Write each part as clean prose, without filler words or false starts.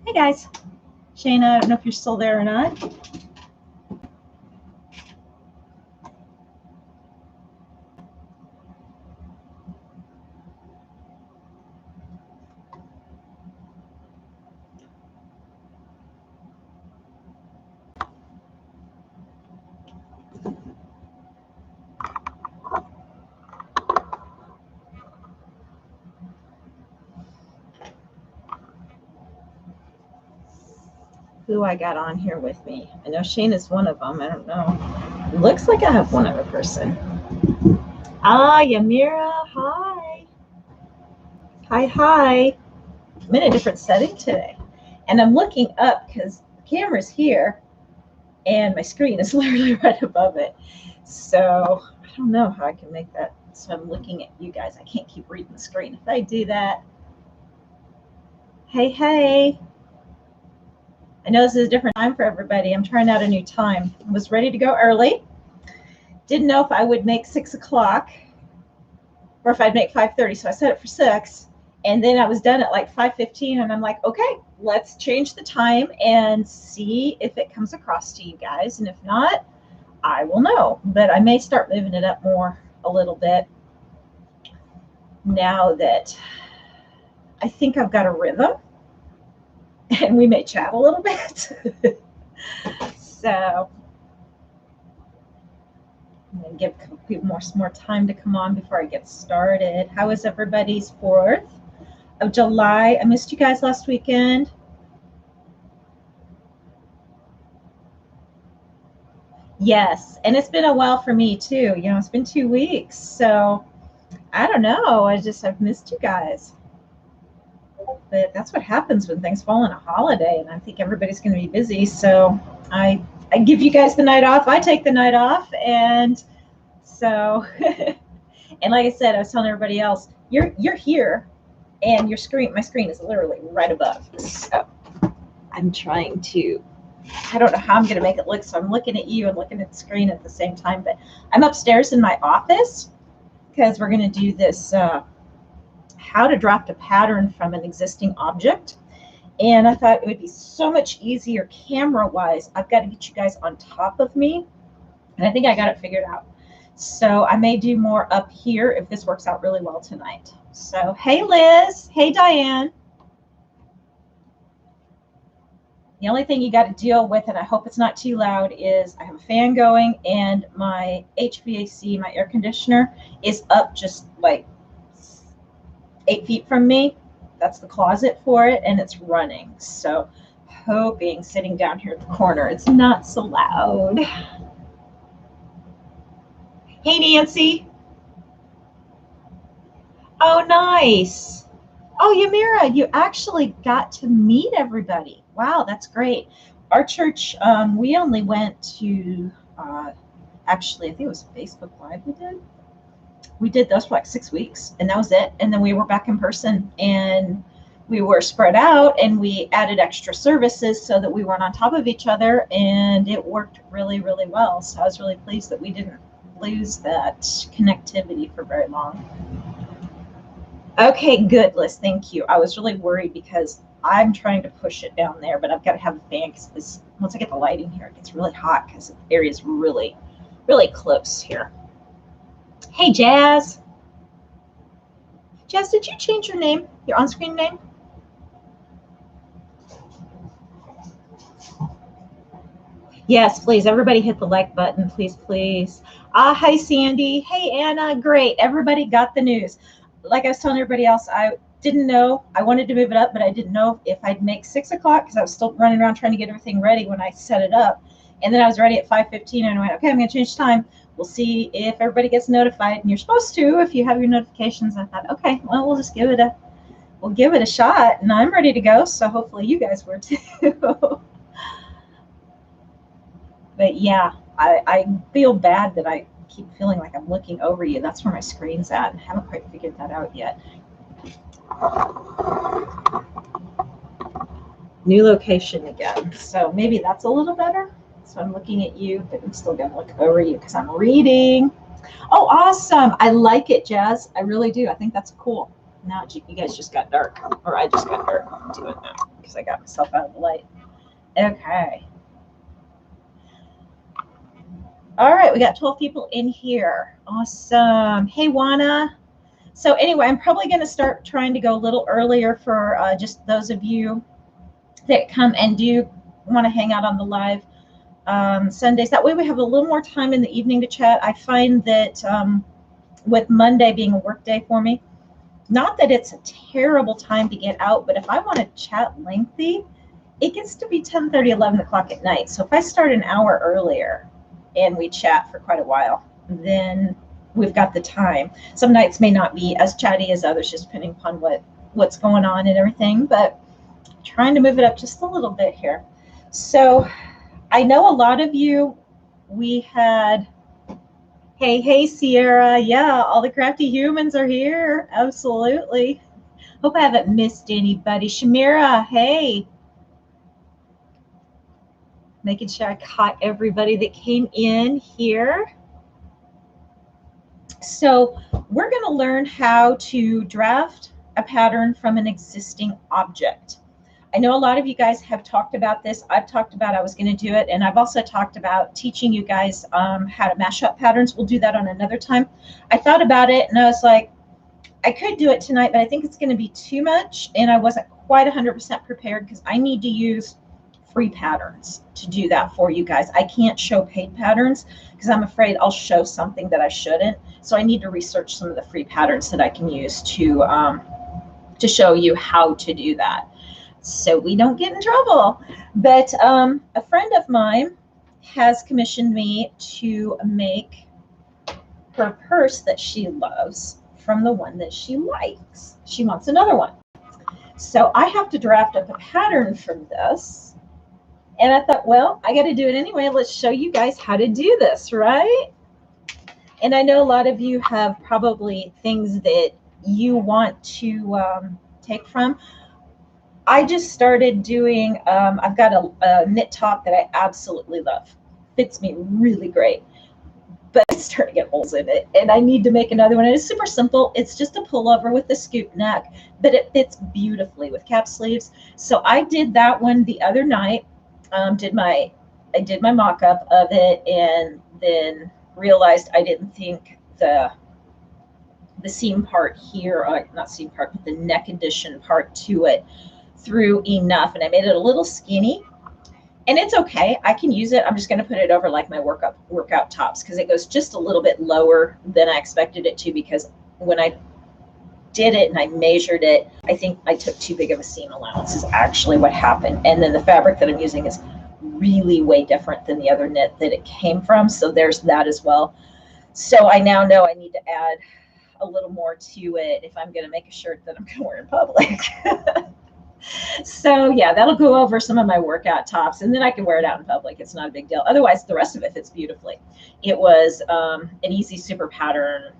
Hey guys, Shayna, I don't know if you're still there or not. Who I got on here with me. I know Shayna's one of them. I don't know. It looks like I have one other person. Yamira, hi. Hi. I'm in a different setting today. And I'm looking up because the camera's here and my screen is literally right above it. So I don't know how I can make that. So I'm looking at you guys. I can't keep reading the screen. If I do that, hey. I know this is a different time for everybody. I'm trying out a new time. I was ready to go early. Didn't know if I would make 6 o'clock or if I'd make 5:30. So I set it for 6. And then I was done at like 5:15. And I'm like, okay, let's change the time and see if it comes across to you guys. And if not, I will know. But I may start moving it up more a little bit now that I think I've got a rhythm. And we may chat a little bit. So I'm going to give people more time to come on before I get started. How was everybody's 4th of July? I missed you guys last weekend. Yes, and it's been a while for me too. You know, it's been 2 weeks. So I don't know. I've missed you guys. But that's what happens when things fall on a holiday, and I think everybody's going to be busy. So I give you guys the night off. I take the night off, and so and like I said, I was telling everybody else, you're here, and my screen is literally right above. So I'm trying to. I don't know how I'm going to make it look. So I'm looking at you and looking at the screen at the same time. But I'm upstairs in my office because we're going to do this. How to draft a pattern from an existing object. And I thought it would be so much easier camera-wise. I've got to get you guys on top of me. And I think I got it figured out. So I may do more up here if this works out really well tonight. So, hey, Liz. Hey, Diane. The only thing you got to deal with, and I hope it's not too loud, is I have a fan going and my HVAC, my air conditioner, is up just like 8 feet from me. That's the closet for it, and it's running. So hoping sitting down here at the corner, it's not so loud. Hey, Nancy. Oh, nice. Oh, Yamira, you actually got to meet everybody. Wow, that's great. Our church, we only went to, actually, I think it was Facebook Live we did those for like 6 weeks, and that was it. And then we were back in person, and we were spread out, and we added extra services so that we weren't on top of each other, and it worked really, really well. So I was really pleased that we didn't lose that connectivity for very long. Okay, good, Liz. Thank you. I was really worried because I'm trying to push it down there, but I've got to have a fan because once I get the lighting here, it gets really hot because the area is really, really close here. Hey, Jazz. Jazz, did you change your name, your on-screen name? Yes, please. Everybody hit the like button, please, please. Hi, Sandy. Hey, Anna. Great. Everybody got the news. Like I was telling everybody else, I didn't know. I wanted to move it up, but I didn't know if I'd make 6 o'clock because I was still running around trying to get everything ready when I set it up. And then I was ready at 5:15, and I went, okay, I'm going to change time. We'll see if everybody gets notified, and you're supposed to if you have your notifications. I thought, okay, well, we'll just give it a shot, and I'm ready to go. So hopefully you guys were too. But yeah, I feel bad that I keep feeling like I'm looking over you. That's where my screen's at. I haven't quite figured that out yet. New location again. So maybe that's a little better. So I'm looking at you, but I'm still going to look over you because I'm reading. Oh, awesome. I like it, Jazz. I really do. I think that's cool. Now you guys just got dark, or I just got dark doing that because I got myself out of the light. Okay. All right, we got 12 people in here. Awesome. Hey, Juana. So anyway, I'm probably going to start trying to go a little earlier for just those of you that come and do want to hang out on the live Sundays. That way we have a little more time in the evening to chat. I find that with Monday being a work day for me, not that it's a terrible time to get out, but if I want to chat lengthy, it gets to be 10:30, 11 o'clock at night. So if I start an hour earlier and we chat for quite a while, then we've got the time. Some nights may not be as chatty as others, just depending upon what's going on and everything, but trying to move it up just a little bit here. So I know a lot of you, we had, hey, Sierra. Yeah, all the crafty humans are here. Absolutely. Hope I haven't missed anybody. Shamira, hey. Making sure I caught everybody that came in here. So we're going to learn how to draft a pattern from an existing object. I know a lot of you guys have talked about this. I've talked about I was going to do it, and I've also talked about teaching you guys how to mash up patterns. We'll do that on another time. I thought about it, and I was like, I could do it tonight, but I think it's going to be too much, and I wasn't quite 100% prepared because I need to use free patterns to do that for you guys. I can't show paid patterns because I'm afraid I'll show something that I shouldn't. So I need to research some of the free patterns that I can use to show you how to do that, so we don't get in trouble. But a friend of mine has commissioned me to make her purse that she loves from the one that she likes. She wants another one. So I have to draft up a pattern from this. And I thought, well, I got to do it anyway. Let's show you guys how to do this, right? And I know a lot of you have probably things that you want to take from. I just started doing, I've got a knit top that I absolutely love. Fits me really great. But it's starting to get holes in it, and I need to make another one. And it's super simple. It's just a pullover with a scoop neck, but it fits beautifully with cap sleeves. So I did that one the other night. I did my mock-up of it, and then realized I didn't think the seam part here, not seam part, but the neck addition part to it through enough, and I made it a little skinny. And it's okay. I can use it. I'm just going to put it over like my workout tops because it goes just a little bit lower than I expected it to, because when I did it and I measured it, I think I took too big of a seam allowance is actually what happened. And then the fabric that I'm using is really way different than the other knit that it came from. So there's that as well. So I now know I need to add a little more to it if I'm going to make a shirt that I'm going to wear in public. So yeah, that'll go over some of my workout tops, and then I can wear it out in public. It's not a big deal. Otherwise, the rest of it fits beautifully. It was an easy super pattern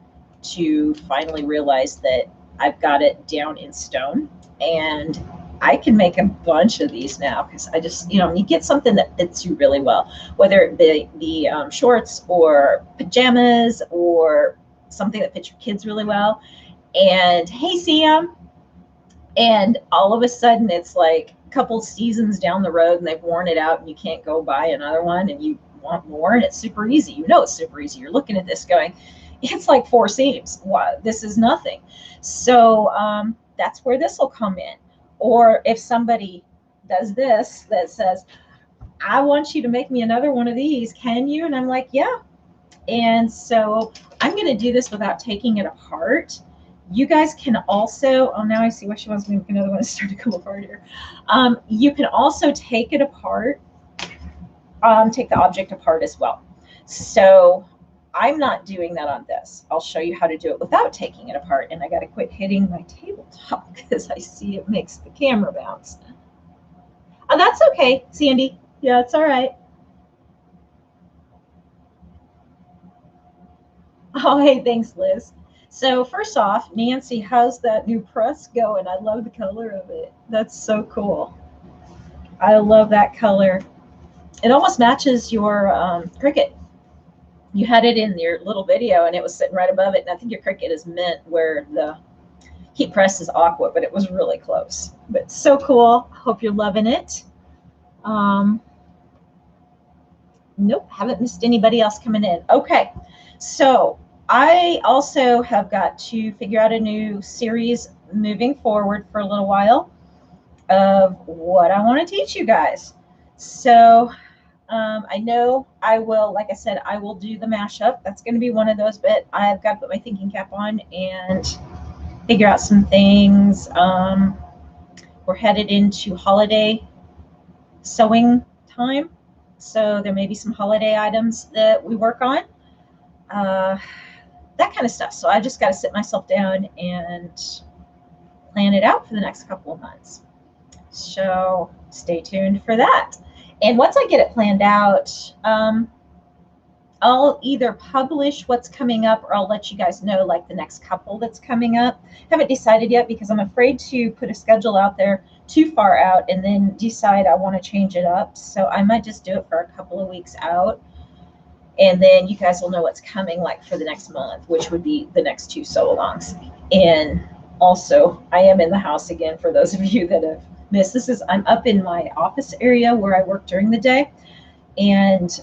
to finally realize that I've got it down in stone, and I can make a bunch of these now because I just, you get something that fits you really well, whether it be the shorts or pajamas or something that fits your kids really well. And hey, Sam. And all of a sudden, it's like a couple seasons down the road and they've worn it out and you can't go buy another one and you want more, and it's super easy. It's super easy. You're looking at this going, it's like 4 seams. Wow, this is nothing. So that's where this will come in. Or if somebody does this that says, I want you to make me another one of these, can you? And I'm like, yeah. And so I'm going to do this without taking it apart. You guys can also, now I see why she wants me to make another one. It's starting to come apart here. You can also take it apart, take the object apart as well. So I'm not doing that on this. I'll show you how to do it without taking it apart. And I got to quit hitting my tabletop because I see it makes the camera bounce. Oh, that's okay, Sandy. Yeah, it's all right. Oh, hey, thanks, Liz. So first off, Nancy, how's that new press going? I love the color of it. That's so cool. I love that color. It almost matches your Cricut. You had it in your little video and it was sitting right above it. And I think your Cricut is meant where Heat press is aqua, but it was really close. But so cool. Hope you're loving it. Nope, haven't missed anybody else coming in. Okay, so I also have got to figure out a new series moving forward for a little while of what I want to teach you guys. So I know I will, like I said, I will do the mashup. That's going to be one of those, but I've got to put my thinking cap on and figure out some things. We're headed into holiday sewing time, so there may be some holiday items that we work on, that kind of stuff. So I just got to sit myself down and plan it out for the next couple of months. So stay tuned for that. And once I get it planned out, I'll either publish what's coming up or I'll let you guys know like the next couple that's coming up. Haven't decided yet because I'm afraid to put a schedule out there too far out and then decide I want to change it up. So I might just do it for a couple of weeks out. And then you guys will know what's coming like for the next month, which would be the next 2 sew-alongs. And also, I am in the house again for those of you that have missed. I'm up in my office area where I work during the day. And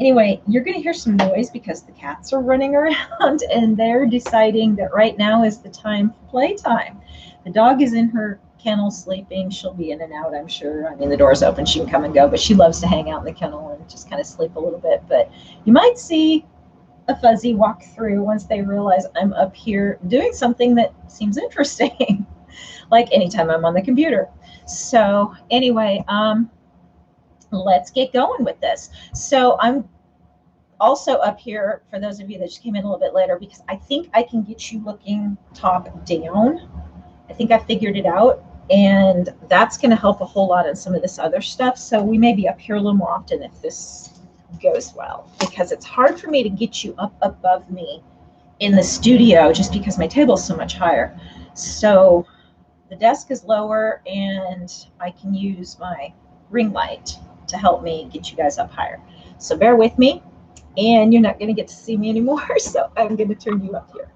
anyway, you're going to hear some noise because the cats are running around and they're deciding that right now is the time for playtime. The dog is in her kennel sleeping. She'll be in and out, I'm sure. I mean, the door's open. She can come and go, but she loves to hang out in the kennel and just kind of sleep a little bit. But you might see a fuzzy walk through once they realize I'm up here doing something that seems interesting, like anytime I'm on the computer. So anyway, let's get going with this. So I'm also up here for those of you that just came in a little bit later because I think I can get you looking top down. I think I figured it out, and that's going to help a whole lot in some of this other stuff. So we may be up here a little more often if this goes well, because it's hard for me to get you up above me in the studio just because my table is so much higher. So the desk is lower and I can use my ring light to help me get you guys up higher. So bear with me, and you're not going to get to see me anymore. So I'm going to turn you up here.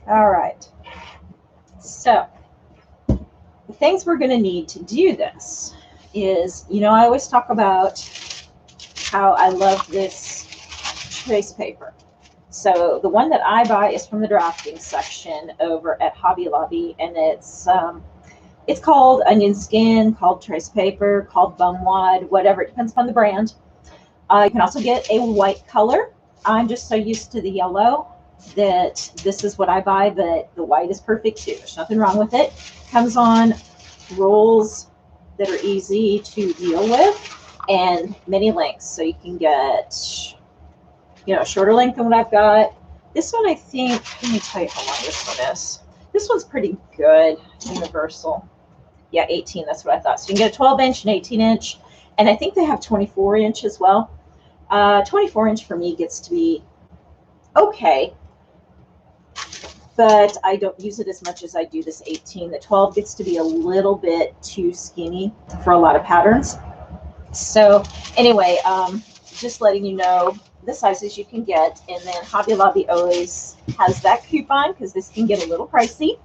All right. So the things we're going to need to do this is, I always talk about how I love this trace paper. So the one that I buy is from the drafting section over at Hobby Lobby, and it's called onion skin, called trace paper, called bumwad, whatever. It depends upon the brand. You can also get a white color. I'm just so used to the yellow that this is what I buy, but the white is perfect too. There's nothing wrong with it. Comes on rolls that are easy to deal with and many lengths. So you can get, a shorter length than what I've got. This one, I think, let me tell you how long this one is. This one's pretty good, universal. Yeah, 18, that's what I thought. So you can get a 12-inch and 18-inch, and I think they have 24-inch as well. 24-inch for me gets to be okay, but I don't use it as much as I do this 18. The 12 gets to be a little bit too skinny for a lot of patterns. So anyway, just letting you know the sizes you can get. And then Hobby Lobby always has that coupon because this can get a little pricey.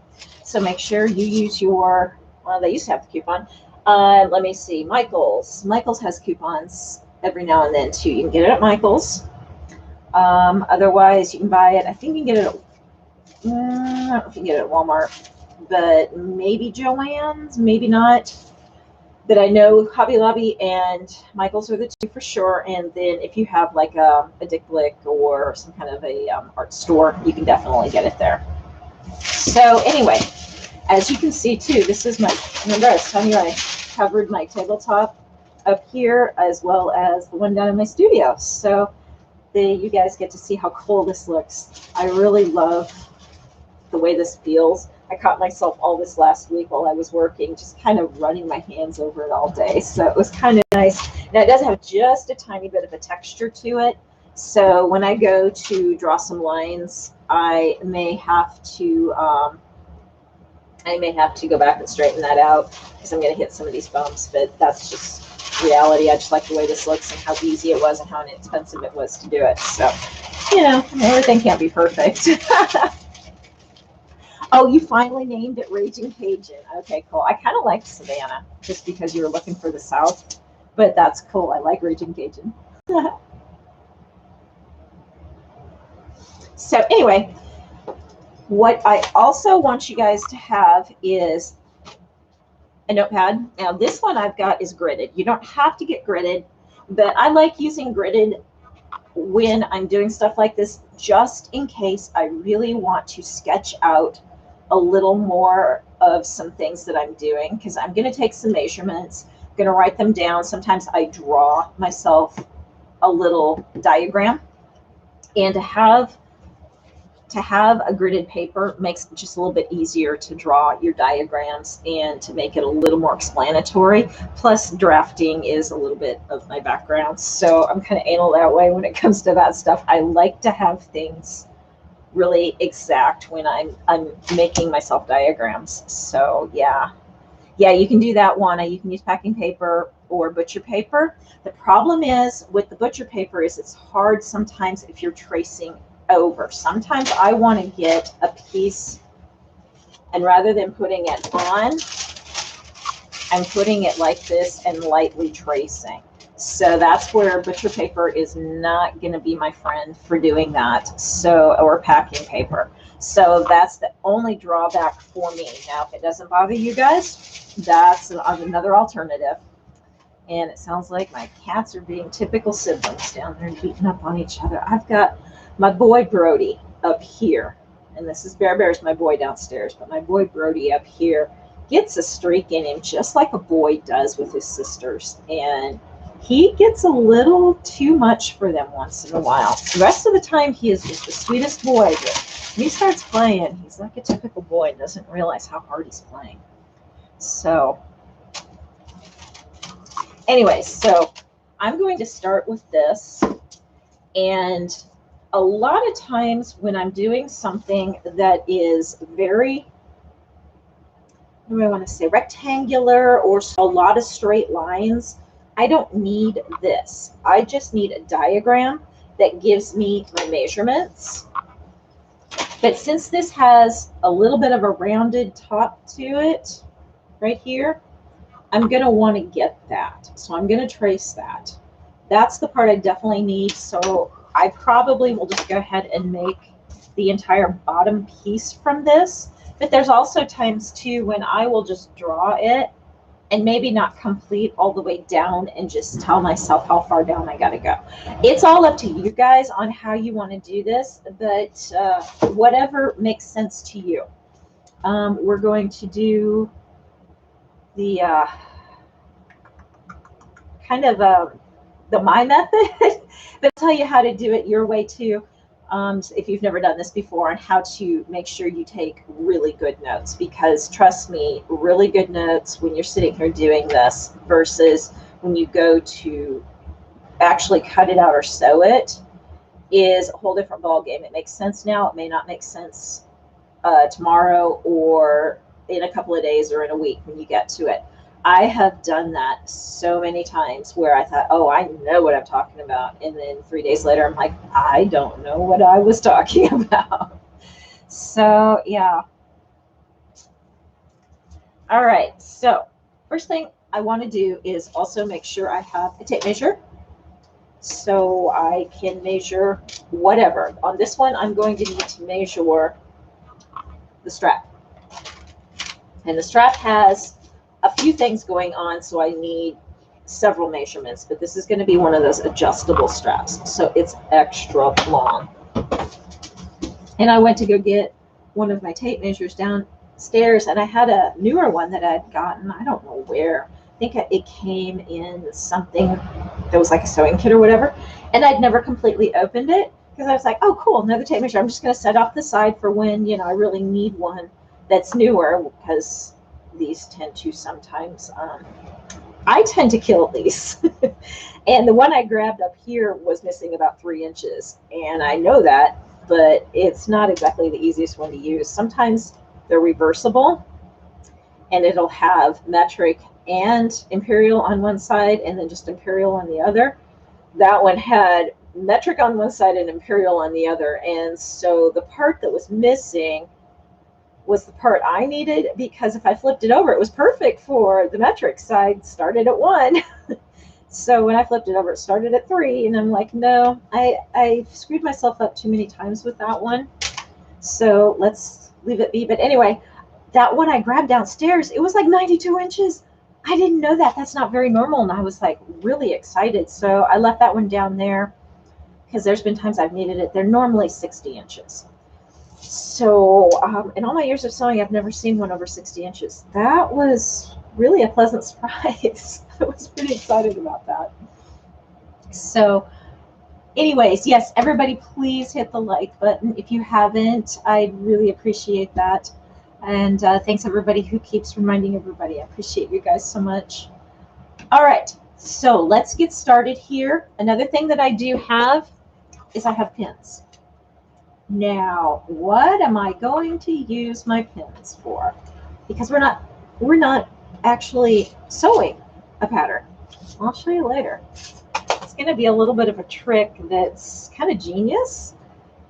So make sure you use your, well, they used to have the coupon. Let me see, Michael's. Michael's has coupons every now and then too. You can get it at Michael's. Otherwise, you can buy it. I think you can get it at, I don't know if you can get it at Walmart, but maybe Joann's, maybe not. But I know Hobby Lobby and Michael's are the two for sure. And then if you have like a Dick Blick or some kind of a art store, you can definitely get it there. So anyway, as you can see too, this is remember I was telling you I covered my tabletop up here as well as the one down in my studio. So you guys get to see how cool this looks. I really love the way this feels. I caught myself all this last week while I was working, just kind of running my hands over it all day. So it was kind of nice. Now it does have just a tiny bit of a texture to it. So when I go to draw some lines, I may have to go back and straighten that out because I'm going to hit some of these bumps, but that's just reality. I just like the way this looks and how easy it was and how inexpensive it was to do it. So, you know, everything can't be perfect. Oh, you finally named it Raging Cajun. Okay, cool. I kind of liked Savannah just because you were looking for the South, but that's cool. I like Raging Cajun. So anyway, what I also want you guys to have is a notepad. Now this one I've got is gridded. You don't have to get gridded, but I like using gridded when I'm doing stuff like this, just in case I really want to sketch out a little more of some things that I'm doing, because I'm going to take some measurements, I'm going to write them down. Sometimes I draw myself a little diagram, and to have a gridded paper makes it just a little bit easier to draw your diagrams and to make it a little more explanatory. Plus, drafting is a little bit of my background, so I'm kind of anal that way when it comes to that stuff. I like to have things really exact when I'm making myself diagrams. So yeah, you can do that one. You can use packing paper or butcher paper. The problem is with the butcher paper is it's hard sometimes if you're tracing over. Sometimes I want to get a piece, and rather than putting it on, I'm putting it like this and lightly tracing. So that's where butcher paper is not going to be my friend for doing that. So, or packing paper. So that's the only drawback for me. Now, if it doesn't bother you guys, that's another alternative. And it sounds like my cats are being typical siblings down there beating up on each other. I've got my boy Brody up here, and this is Bear's my boy downstairs, but my boy Brody up here gets a streak in him just like a boy does with his sisters, and he gets a little too much for them once in a while. The rest of the time he is just the sweetest boy, but when he starts playing, he's like a typical boy and doesn't realize how hard he's playing. So anyways, so I'm going to start with this, and a lot of times when I'm doing something that is very, what do I want to say, rectangular or a lot of straight lines, I don't need this. I just need a diagram that gives me my measurements. But since this has a little bit of a rounded top to it right here, I'm going to want to get that. So I'm going to trace that. That's the part I definitely need. So I probably will just go ahead and make the entire bottom piece from this. But there's also times too when I will just draw it and maybe not complete all the way down and just tell myself how far down I got to go. It's all up to you guys on how you want to do this, but whatever makes sense to you. We're going to do the kind of the my method, but I'll tell you how to do it your way too. If you've never done this before, and how to make sure you take really good notes, because trust me, really good notes when you're sitting here doing this versus when you go to actually cut it out or sew it is a whole different ball game. It makes sense now. It may not make sense tomorrow or in a couple of days or in a week when you get to it. I have done that so many times where I thought, oh, I know what I'm talking about. And then 3 days later, I'm like, I don't know what I was talking about. So, yeah. All right. So, first thing I want to do is also make sure I have a tape measure so I can measure whatever. On this one, I'm going to need to measure the strap. And the strap has a few things going on, so I need several measurements, but this is going to be one of those adjustable straps, so it's extra long. And I went to go get one of my tape measures downstairs, and I had a newer one that I'd gotten, I don't know where. I think it came in something that was like a sewing kit or whatever, and I'd never completely opened it because I was like, oh, cool, another tape measure. I'm just going to set off the side for when, you know, I really need one that's newer, because these tend to sometimes I tend to kill these. And the one I grabbed up here was missing about 3 inches. And I know that, but it's not exactly the easiest one to use. Sometimes they're reversible and it'll have metric and imperial on one side and then just imperial on the other. That one had metric on one side and imperial on the other. And so the part that was missing was the part I needed, because if I flipped it over, it was perfect for the metric side. Started at 1. So when I flipped it over, it started at 3. And I'm like, no, I screwed myself up too many times with that one. So let's leave it be. But anyway, that one I grabbed downstairs, it was like 92 inches. I didn't know that. That's not very normal. And I was like really excited. So I left that one down there because there's been times I've needed it. They're normally 60 inches. So in all my years of sewing, I've never seen one over 60 inches. That was really a pleasant surprise. I was pretty excited about that. So anyways, yes, everybody please hit the like button if you haven't. I'd really appreciate that. And thanks everybody who keeps reminding everybody. I appreciate you guys so much. All right, so let's get started here. Another thing that I do have is I have pins. Now, what am I going to use my pins for? Because we're not actually sewing a pattern. I'll show you later. It's going to be a little bit of a trick that's kind of genius.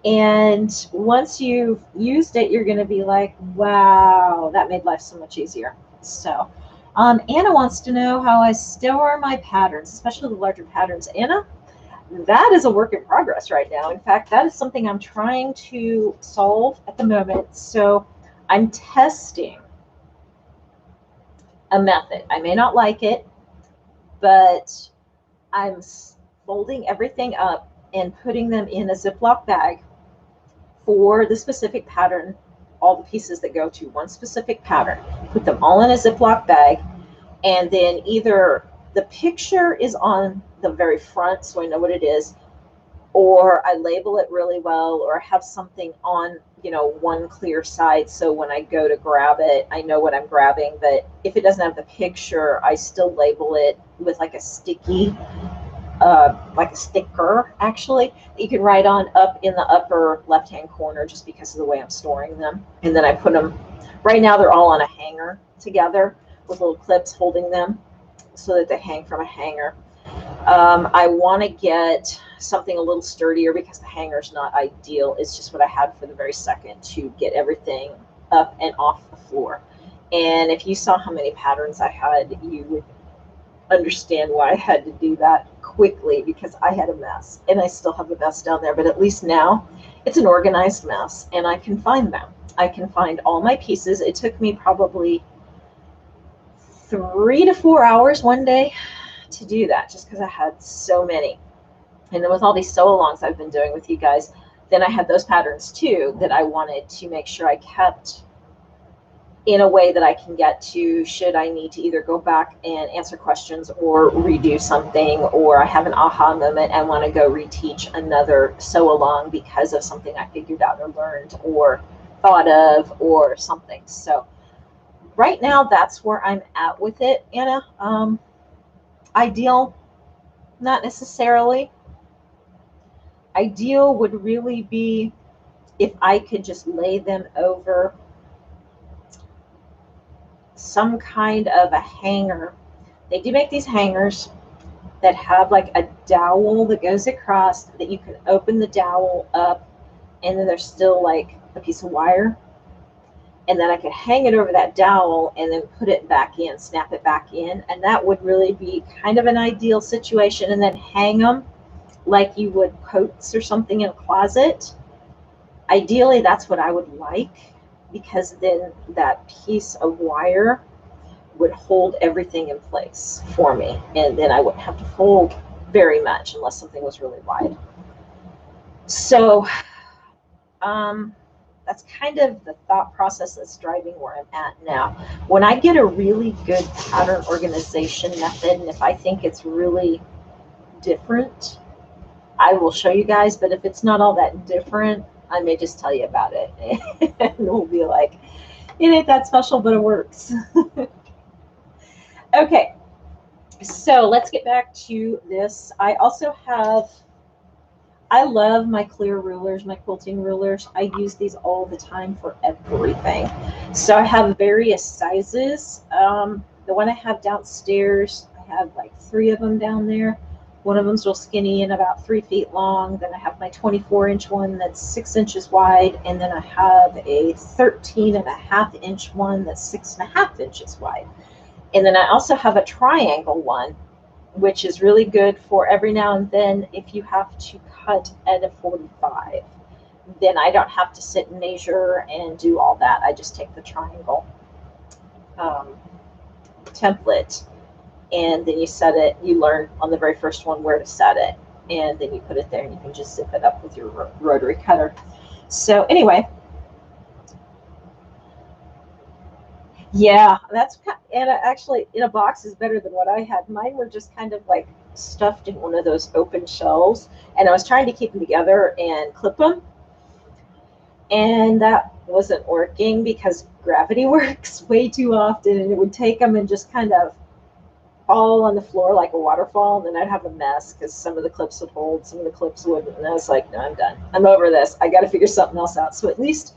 And once you've used it, you're going to be like, wow, that made life so much easier. So Anna wants to know how I store my patterns, especially the larger patterns. Anna, that is a work in progress right now. In fact, that is something I'm trying to solve at the moment. So I'm testing a method. I may not like it, but I'm folding everything up and putting them in a Ziploc bag for the specific pattern, all the pieces that go to one specific pattern. Put them all in a Ziploc bag, and then either the picture is on the very front so I know what it is, or I label it really well, or have something on, you know, one clear side so when I go to grab it, I know what I'm grabbing. But if it doesn't have the picture, I still label it with like a sticky, like a sticker actually, that you can write on up in the upper left-hand corner, just because of the way I'm storing them. And then I put them, right now they're all on a hanger together with little clips holding them so that they hang from a hanger. I want to get something a little sturdier because the hanger's not ideal. It's just what I had for the very second to get everything up and off the floor. And if you saw how many patterns I had, you would understand why I had to do that quickly, because I had a mess, and I still have a mess down there. But at least now it's an organized mess and I can find them. I can find all my pieces. It took me probably 3 to 4 hours one day to do that, just because I had so many. And then with all these sew-alongs I've been doing with you guys, then I had those patterns too that I wanted to make sure I kept in a way that I can get to should I need to either go back and answer questions or redo something, or I have an aha moment and want to go reteach another sew-along because of something I figured out or learned or thought of or something. So right now that's where I'm at with it, Anna. Ideal, not necessarily. Ideal would really be if I could just lay them over some kind of a hanger. They do make these hangers that have like a dowel that goes across, that you can open the dowel up and then there's still like a piece of wire, and then I could hang it over that dowel and then put it back in, snap it back in, and that would really be kind of an ideal situation. And then hang them like you would coats or something in a closet. Ideally, that's what I would like, because then that piece of wire would hold everything in place for me, and then I wouldn't have to fold very much unless something was really wide. So that's kind of the thought process that's driving where I'm at now. When I get a really good pattern organization method, and if I think it's really different, I will show you guys. But if it's not all that different, I may just tell you about it and we'll be like, it ain't that special, but it works. Okay, So let's get back to this. I love my clear rulers, my quilting rulers. I use these all the time for everything. So I have various sizes. The one I have downstairs, I have like 3 of them down there. One of them's real skinny and about 3 feet long. Then I have my 24-inch one that's 6 inches wide. And then I have a 13.5-inch one that's 6.5 inches wide. And then I also have a triangle one, which is really good for every now and then if you have to cut at a 45. Then I don't have to sit and measure and do all that. I just take the triangle um, template, and then you set it. You learn on the very first one where to set it, and then you put it there, and you can just zip it up with your rotary cutter. So anyway, yeah, and actually in a box is better than what I had. Mine were just kind of like stuffed in one of those open shelves, and I was trying to keep them together and clip them, and that wasn't working because gravity works way too often, and it would take them and just kind of fall on the floor like a waterfall, and then I'd have a mess because some of the clips would hold, some of the clips wouldn't, and I was like, no, I'm done. I'm over this. I got to figure something else out. So at least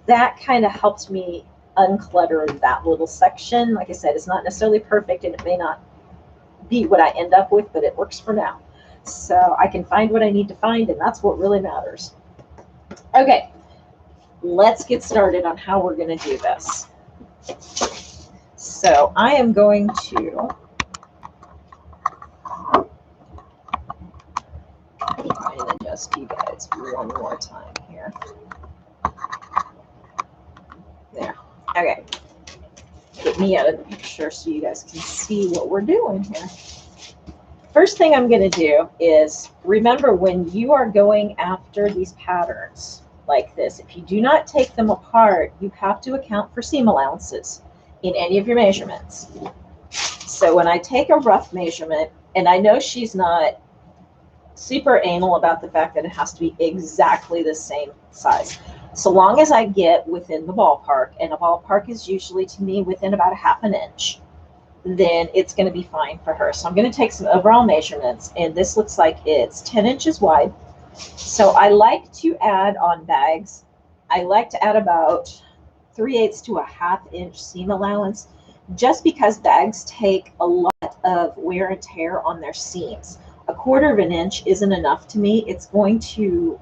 that kind of helped me unclutter that little section. Like I said, it's not necessarily perfect, and it may not be what I end up with, but it works for now. So I can find what I need to find, and that's what really matters. Okay, let's get started on how we're going to do this. So I am going to try and adjust you guys one more time here. There. Okay. Get me out of the picture so you guys can see what we're doing here. First thing I'm going to do is remember, when you are going after these patterns like this, if you do not take them apart, you have to account for seam allowances in any of your measurements. So when I take a rough measurement, and I know she's not super anal about the fact that it has to be exactly the same size, so long as I get within the ballpark, and a ballpark is usually to me within about a 1/2 inch, then it's going to be fine for her. So I'm going to take some overall measurements, and this looks like it's 10 inches wide. So I like to add on bags, I like to add about 3/8 to a 1/2 inch seam allowance, just because bags take a lot of wear and tear on their seams. 1/4 of an inch isn't enough to me. It's going to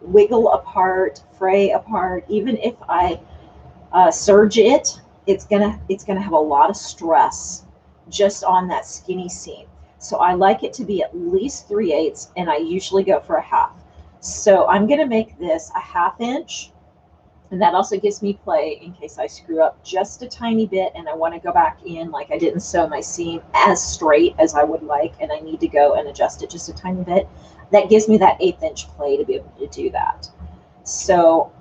wiggle apart, fray apart. Even if I serge it, it's gonna have a lot of stress just on that skinny seam. So I like it to be at least 3/8, and I usually go for a 1/2. So I'm gonna make this a 1/2 inch, and that also gives me play in case I screw up just a tiny bit and I want to go back in, like I didn't sew my seam as straight as I would like, and I need to go and adjust it just a tiny bit. That gives me that 1/8 inch play to be able to do that. So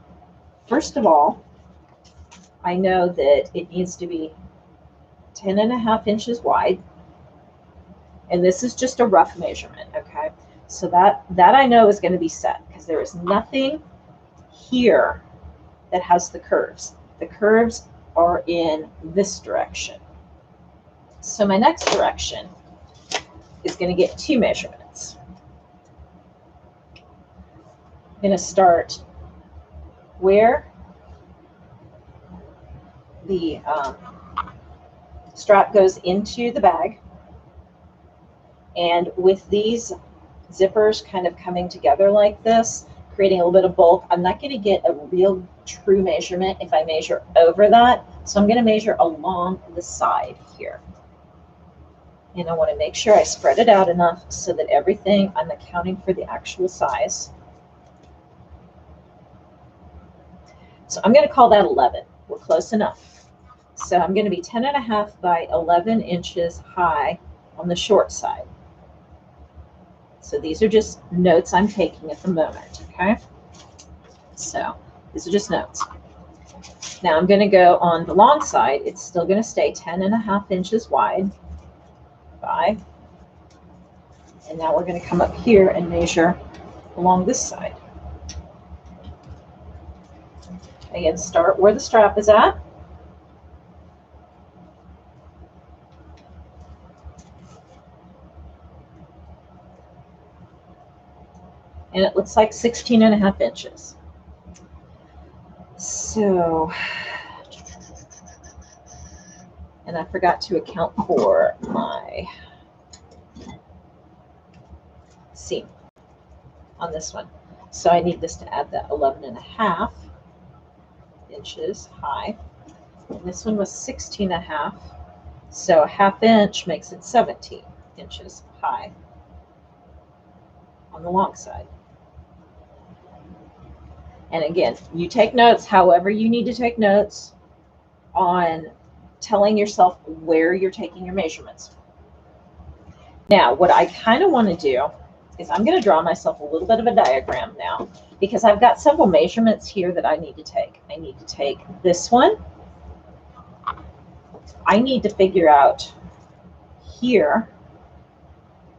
first of all, I know that it needs to be 10.5 inches wide, and this is just a rough measurement, okay? So that I know is going to be set, because there is nothing here that has the curves. The curves are in this direction. So my next direction is going to get 2 measurements. I'm going to start where the strap goes into the bag, and with these zippers kind of coming together like this, creating a little bit of bulk, I'm not going to get a real true measurement if I measure over that. So I'm going to measure along the side here. And I want to make sure I spread it out enough so that everything, I'm accounting for the actual size. So I'm going to call that 11. We're close enough. So I'm going to be 10.5 by 11 inches high on the short side. So these are just notes I'm taking at the moment, okay? So these are just notes. Now I'm going to go on the long side. It's still going to stay 10.5 inches wide by, and now we're going to come up here and measure along this side. Again, start where the strap is at. And it looks like 16.5 inches. So, and I forgot to account for my seam on this one. So I need this to add that 11.5 inches high. And this one was 16.5. So a ½ inch makes it 17 inches high on the long side. And again, you take notes however you need to take notes on telling yourself where you're taking your measurements. Now, what I kind of want to do is I'm going to draw myself a little bit of a diagram now, because I've got several measurements here that I need to take. I need to take this one. I need to figure out here.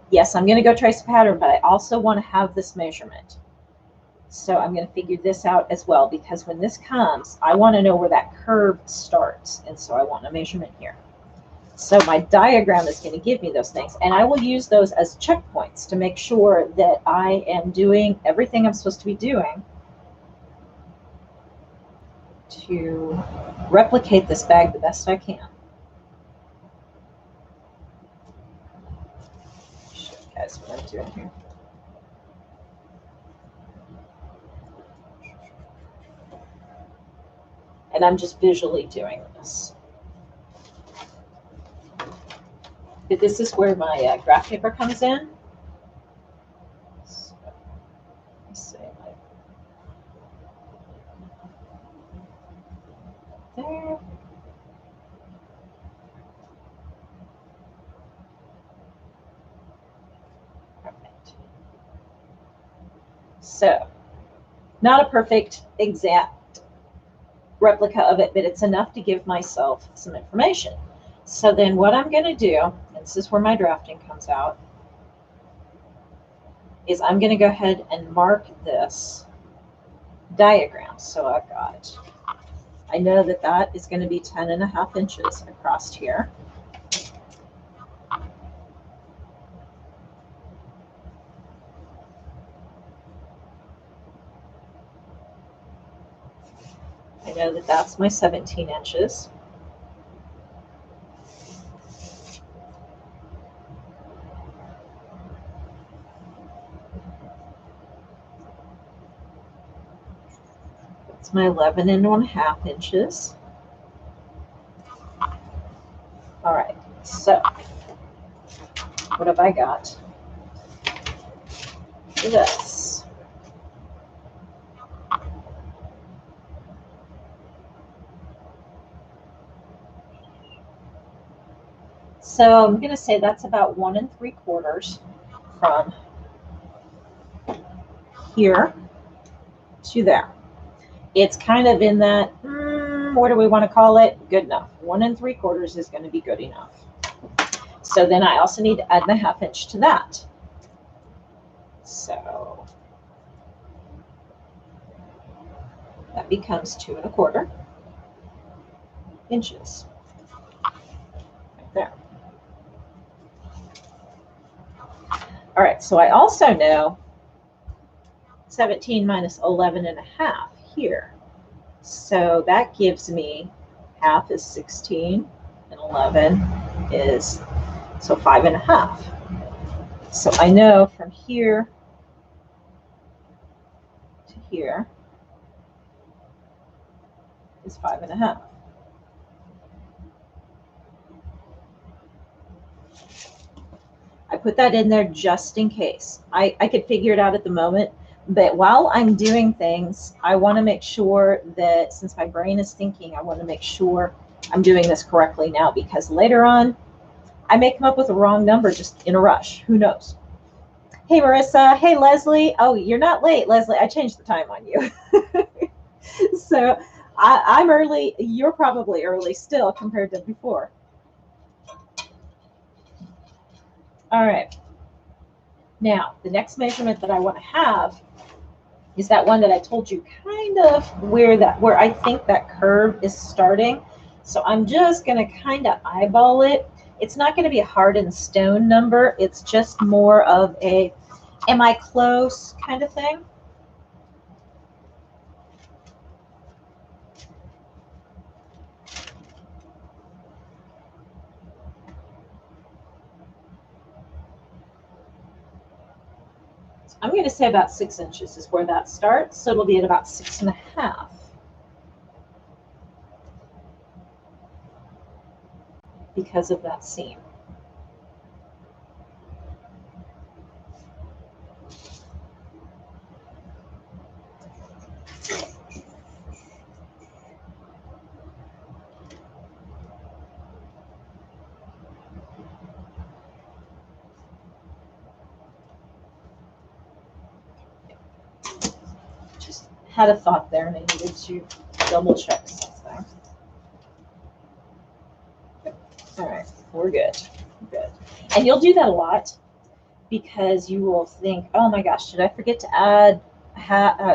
Yes, I'm going to go trace a pattern, but I also want to have this measurement. So I'm going to figure this out as well, because when this comes, I want to know where that curve starts. And so I want a measurement here. So my diagram is going to give me those things, and I will use those as checkpoints to make sure that I am doing everything I'm supposed to be doing to replicate this bag the best I can. Show you guys what I'm doing here. And I'm just visually doing this. This is where my graph paper comes in. So, let's see, there. Perfect. So, not a perfect, exact replica of it, but it's enough to give myself some information. So then what I'm going to do, and this is where my drafting comes out, is I'm going to go ahead and mark this diagram. So I've got, I know that that is going to be 10.5 inches across here. I know that that's my 17 inches. That's my 11.5 inches. All right, so what have I got for this? So I'm going to say that's about 1 3/4 from here to there. It's kind of in that, what do we want to call it? Good enough. 1 3/4 is going to be good enough. So then I also need to add a ½ inch to that. So that becomes 2 1/4 inches. Right there. All right, so I also know 17 minus 11.5 here. So that gives me half is 16 and 11 is, so 5.5. So I know from here to here is 5.5. I put that in there just in case. I could figure it out at the moment, but while I'm doing things, I want to make sure that, since my brain is thinking, I want to make sure I'm doing this correctly now, because later on, I may come up with a wrong number just in a rush. Who knows? Hey, Marissa. Hey, Leslie. Oh, you're not late, Leslie. I changed the time on you. So I'm early. You're probably early still compared to before. All right. Now, the next measurement that I want to have is that one that I told you kind of where I think that curve is starting. So I'm just going to kind of eyeball it. It's not going to be a hard and stone number. It's just more of a Am I close kind of thing? I'm going to say about 6 inches is where that starts. So it'll be at about 6.5 because of that seam. Just had a thought there and I needed to double check something. All right, we're good. Good. And you'll do that a lot because you will think, oh my gosh, did I forget to add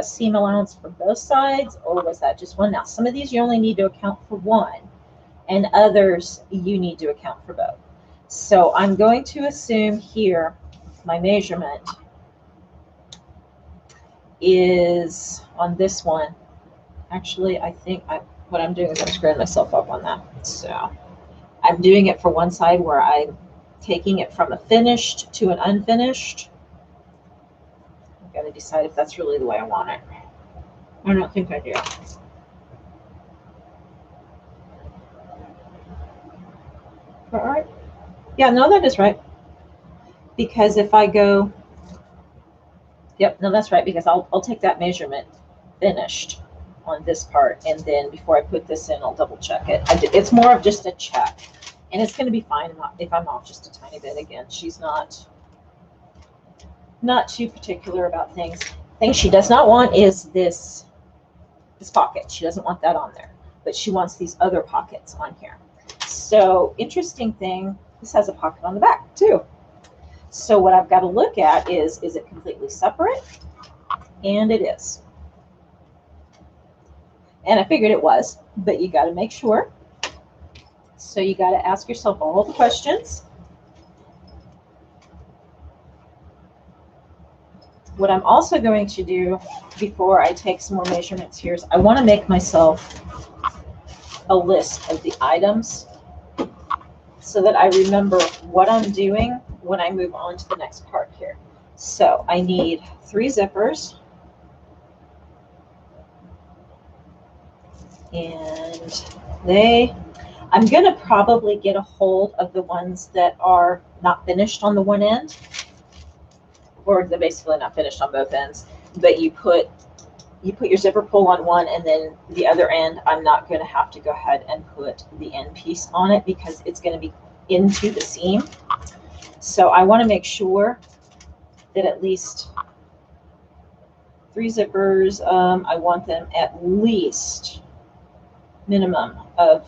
seam allowance for both sides, or was that just one? Now, some of these you only need to account for one, and others you need to account for both. So I'm going to assume here my measurement is on this one. Actually, I think what I'm doing is I'm screwing myself up on that. So I'm doing it for one side where I'm taking it from a finished to an unfinished. I've got to decide if that's really the way I want it. I don't think I do. All right. Yeah, no, that is right. Because if I go, yep, no, that's right. Because I'll take that measurement finished on this part, and then before I put this in, I'll double check it. It's more of just a check, and it's going to be fine if I'm off just a tiny bit. Again, she's not too particular about things. Thing she does not want is this pocket. She doesn't want that on there, but she wants these other pockets on here. So interesting thing, this has a pocket on the back too. So what I've got to look at is it completely separate? And it is. And I figured it was, but you got to make sure. So you got to ask yourself all the questions. What I'm also going to do before I take some more measurements here is I want to make myself a list of the items so that I remember what I'm doing when I move on to the next part here. So I need 3 zippers. And I'm going to probably get a hold of the ones that are not finished on the one end, or they're basically not finished on both ends, but you put your zipper pull on one, and then the other end, I'm not going to have to go ahead and put the end piece on it because it's going to be into the seam. So I want to make sure that at least 3 zippers, I want them at least minimum of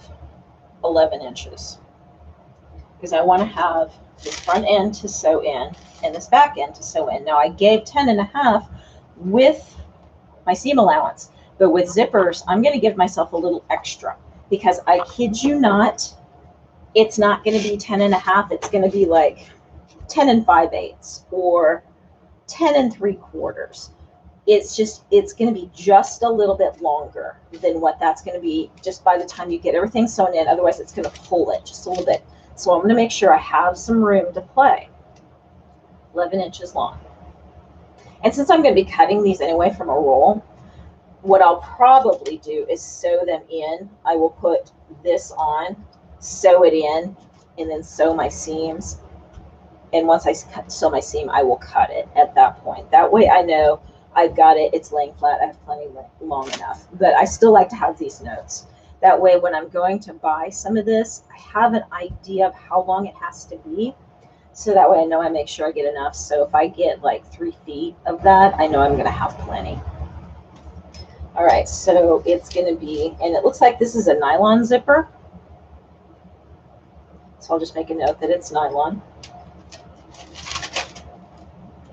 11 inches because I want to have this front end to sew in and this back end to sew in. Now I gave 10.5 with my seam allowance, but with zippers, I'm going to give myself a little extra because I kid you not, it's not going to be 10.5. It's going to be like 10 5/8 or 10 3/4. It's going to be just a little bit longer than what that's going to be just by the time you get everything sewn in. Otherwise, it's going to pull it just a little bit. So I'm going to make sure I have some room to play. 11 inches long. And since I'm going to be cutting these anyway from a roll, what I'll probably do is sew them in. I will put this on, sew it in, and then sew my seams. And once I sew my seam, I will cut it at that point. That way I know I've got it, it's laying flat, I have plenty long enough. But I still like to have these notes. That way when I'm going to buy some of this, I have an idea of how long it has to be. So that way I know I make sure I get enough. So if I get like 3 feet of that, I know I'm going to have plenty. All right, so it's going to be, and it looks like this is a nylon zipper. So I'll just make a note that it's nylon.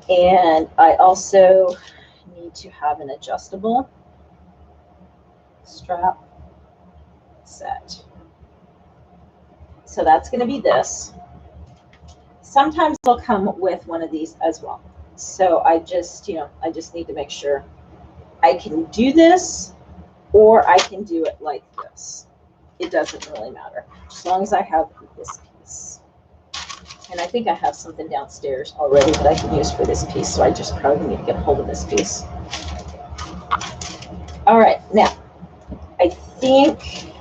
And I also need to have an adjustable strap set. So that's going to be this. Sometimes they'll come with one of these as well. So I just, I just need to make sure I can do this, or I can do it like this. It doesn't really matter, as long as I have this piece. And I think I have something downstairs already that I can use for this piece, so I just probably need to get a hold of this piece. All right, now, I think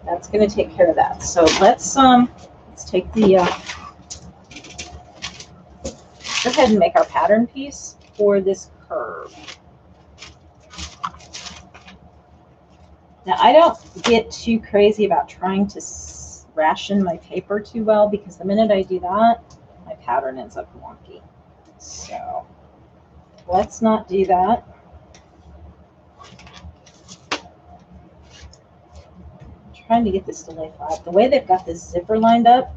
that's going to take care of that. So let's take the, go ahead and make our pattern piece for this curve. Now, I don't get too crazy about trying to ration my paper too well, because the minute I do that, my pattern ends up wonky. So let's not do that. I'm trying to get this to lay flat. The way they've got this zipper lined up,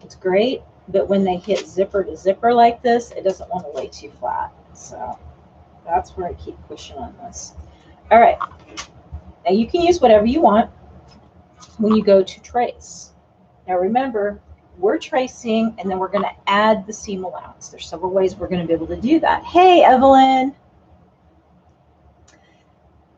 it's great, but when they hit zipper to zipper like this, it doesn't want to lay too flat. So that's where I keep pushing on this. All right. Now you can use whatever you want when you go to trace. Now remember, we're tracing, and then we're going to add the seam allowance. There's several ways we're going to be able to do that. Hey, Evelyn.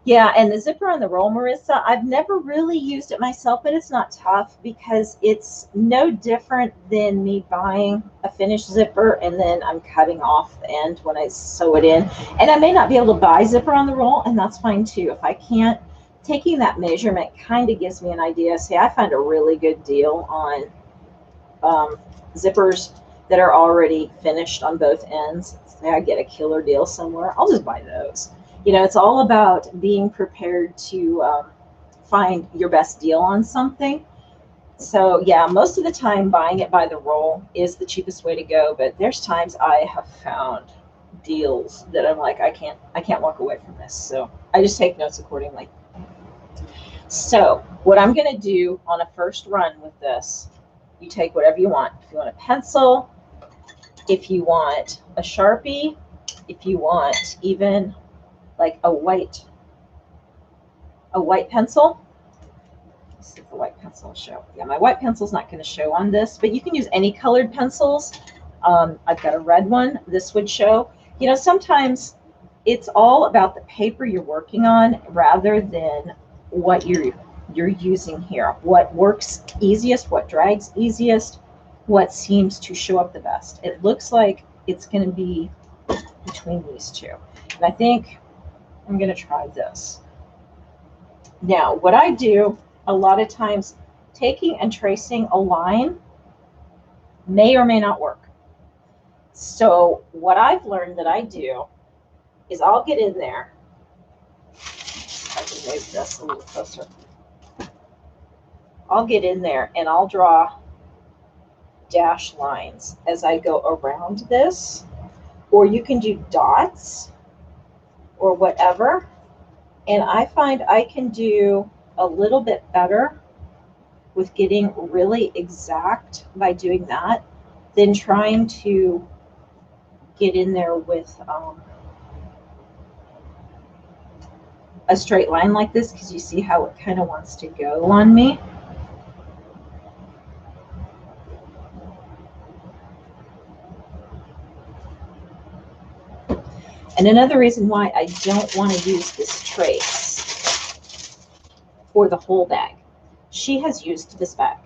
Yeah, and the zipper on the roll, Marissa, I've never really used it myself, but it's not tough because it's no different than me buying a finished zipper and then I'm cutting off the end when I sew it in. And I may not be able to buy zipper on the roll, and that's fine too. If I can't, taking that measurement kind of gives me an idea. See, I find a really good deal on zippers that are already finished on both ends. Say I get a killer deal somewhere, I'll just buy those. It's all about being prepared to find your best deal on something. So yeah, most of the time buying it by the roll is the cheapest way to go, but there's times I have found deals that I'm like, I can't walk away from this. So I just take notes accordingly. So what I'm going to do on a first run with this, you take whatever you want. If you want a pencil, if you want a Sharpie, if you want even like a white pencil. Let's see if the white pencil will show. Yeah, my white pencil's not going to show on this, but you can use any colored pencils. I've got a red one. This would show. Sometimes it's all about the paper you're working on rather than what you're using here. What works easiest, what drags easiest, what seems to show up the best. It looks like it's going to be between these two. And I think I'm going to try this. Now, what I do a lot of times, taking and tracing a line may or may not work. So what I've learned that I do is I'll get in there. I can move this a little closer. I'll get in there and I'll draw dash lines as I go around this, or you can do dots or whatever. And I find I can do a little bit better with getting really exact by doing that than trying to get in there with a straight line like this, because you see how it kind of wants to go on me. And another reason why I don't want to use this trace for the whole bag. She has used this bag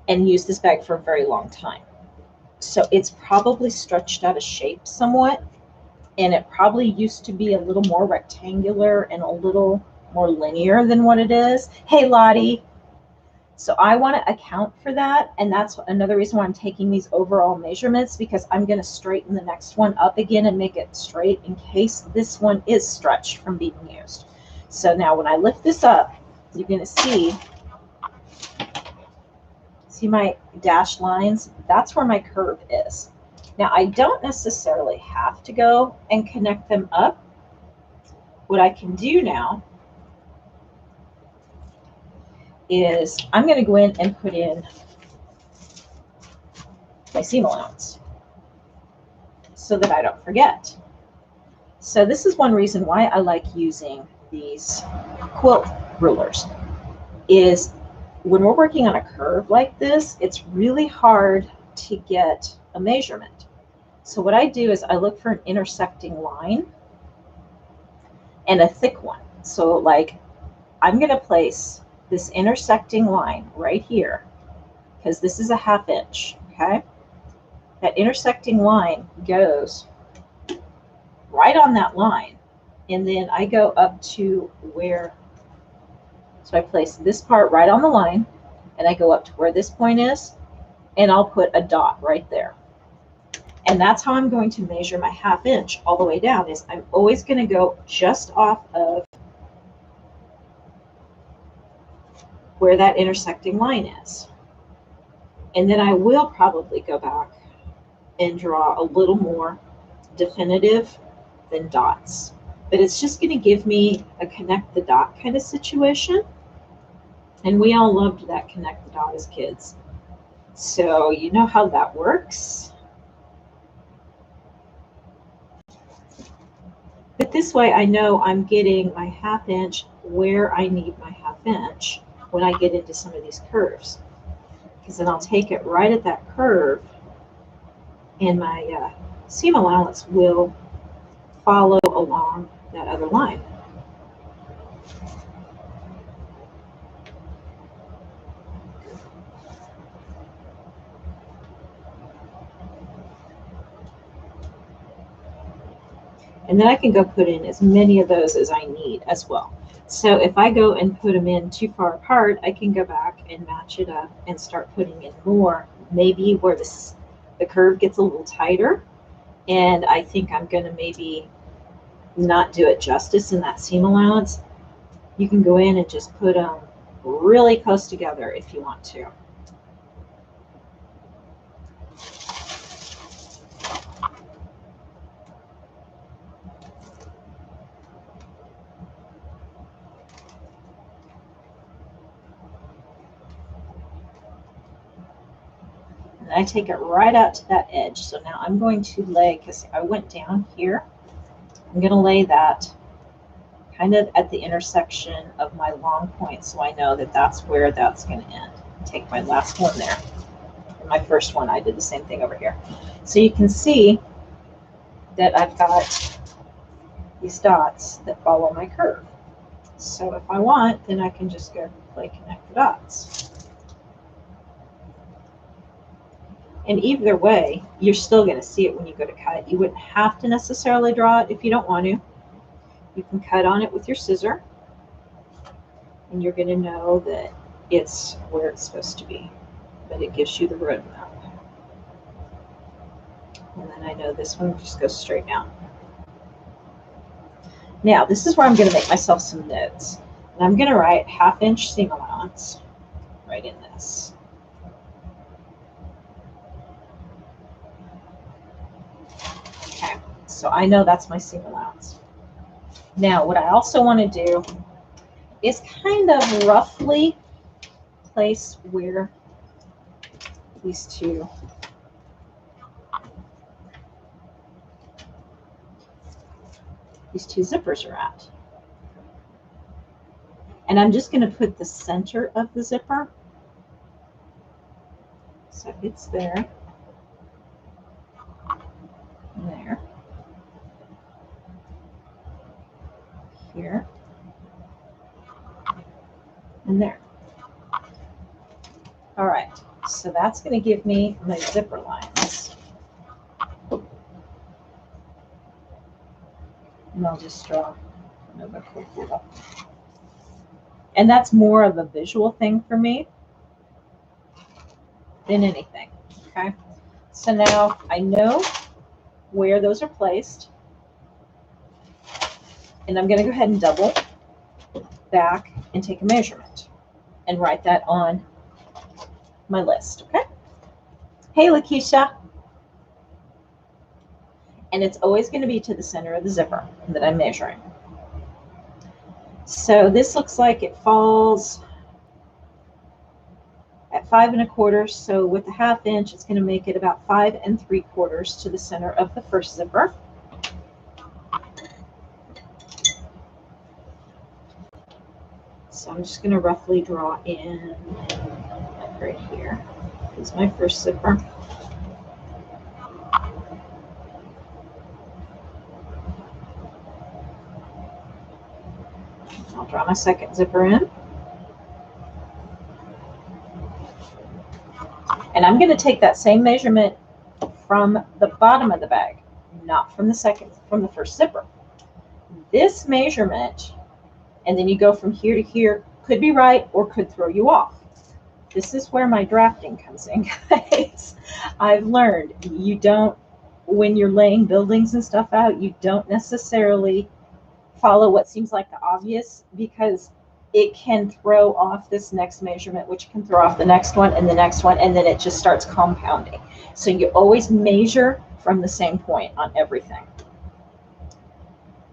and used this bag for a very long time. So it's probably stretched out of shape somewhat, and it probably used to be a little more rectangular and a little more linear than what it is. Hey, Lottie. So I want to account for that, and that's another reason why I'm taking these overall measurements, because I'm going to straighten the next one up again and make it straight in case this one is stretched from being used. So now when I lift this up, you're going to see my dashed lines. That's where my curve is. Now I don't necessarily have to go and connect them up. What I can do now is I'm going to go in and put in my seam allowance so that I don't forget. So this is one reason why I like using these quilt rulers, is when we're working on a curve like this, it's really hard to get a measurement. So what I do is I look for an intersecting line and a thick one. So like I'm going to place this intersecting line right here because this is a 1/2 inch, okay? That intersecting line goes right on that line. And then I go up to where, so I place this part right on the line and I go up to where this point is and I'll put a dot right there. And that's how I'm going to measure my 1/2 inch all the way down, is I'm always going to go just off of where that intersecting line is. And then I will probably go back and draw a little more definitive than dots. But it's just going to give me a connect the dot kind of situation. And we all loved that connect the dot as kids. So you know how that works. But this way I know I'm getting my 1/2 inch where I need my 1/2 inch when I get into some of these curves. Because then I'll take it right at that curve and my seam allowance will follow along that other line. And then I can go put in as many of those as I need as well. So if I go and put them in too far apart, I can go back and match it up and start putting in more, maybe where the curve gets a little tighter. And I think I'm going to maybe not do it justice in that seam allowance. You can go in and just put them really close together if you want to. And I take it right out to that edge. So now I'm going to lay, because I went down here, I'm going to lay that kind of at the intersection of my long point, so I know that that's where that's going to end. Take my last one there. And my first one, I did the same thing over here. So you can see that I've got these dots that follow my curve. So if I want, then I can just go play connect the dots. And either way, you're still going to see it when you go to cut. You wouldn't have to necessarily draw it if you don't want to. You can cut on it with your scissor, and you're going to know that it's where it's supposed to be. But it gives you the roadmap. And then I know this one just goes straight down. Now, this is where I'm going to make myself some notes. And I'm going to write 1/2 inch seam allowance right in this. Okay, so I know that's my seam allowance. Now, what I also want to do is kind of roughly place where these two zippers are at. And I'm just going to put the center of the zipper. So it's there, there, here, and there. All right, so that's going to give me my zipper lines. And I'll just draw another quick little. And that's more of a visual thing for me than anything, okay? So now I know where those are placed. And I'm going to go ahead and double back and take a measurement and write that on my list, okay? Hey, Lakeisha. And it's always going to be to the center of the zipper that I'm measuring. So this looks like it falls at 5 1/4. So with the 1/2 inch, it's going to make it about 5 3/4 to the center of the first zipper. So I'm just going to roughly draw in right here. This is my first zipper. Draw my second zipper in. And I'm going to take that same measurement from the bottom of the bag, not from the first zipper. This measurement, and then you go from here to here, could be right or could throw you off. This is where my drafting comes in, guys. I've learned you don't, when you're laying buildings and stuff out, you don't necessarily follow what seems like the obvious, because it can throw off this next measurement, which can throw off the next one and the next one, and then it just starts compounding. So you always measure from the same point on everything.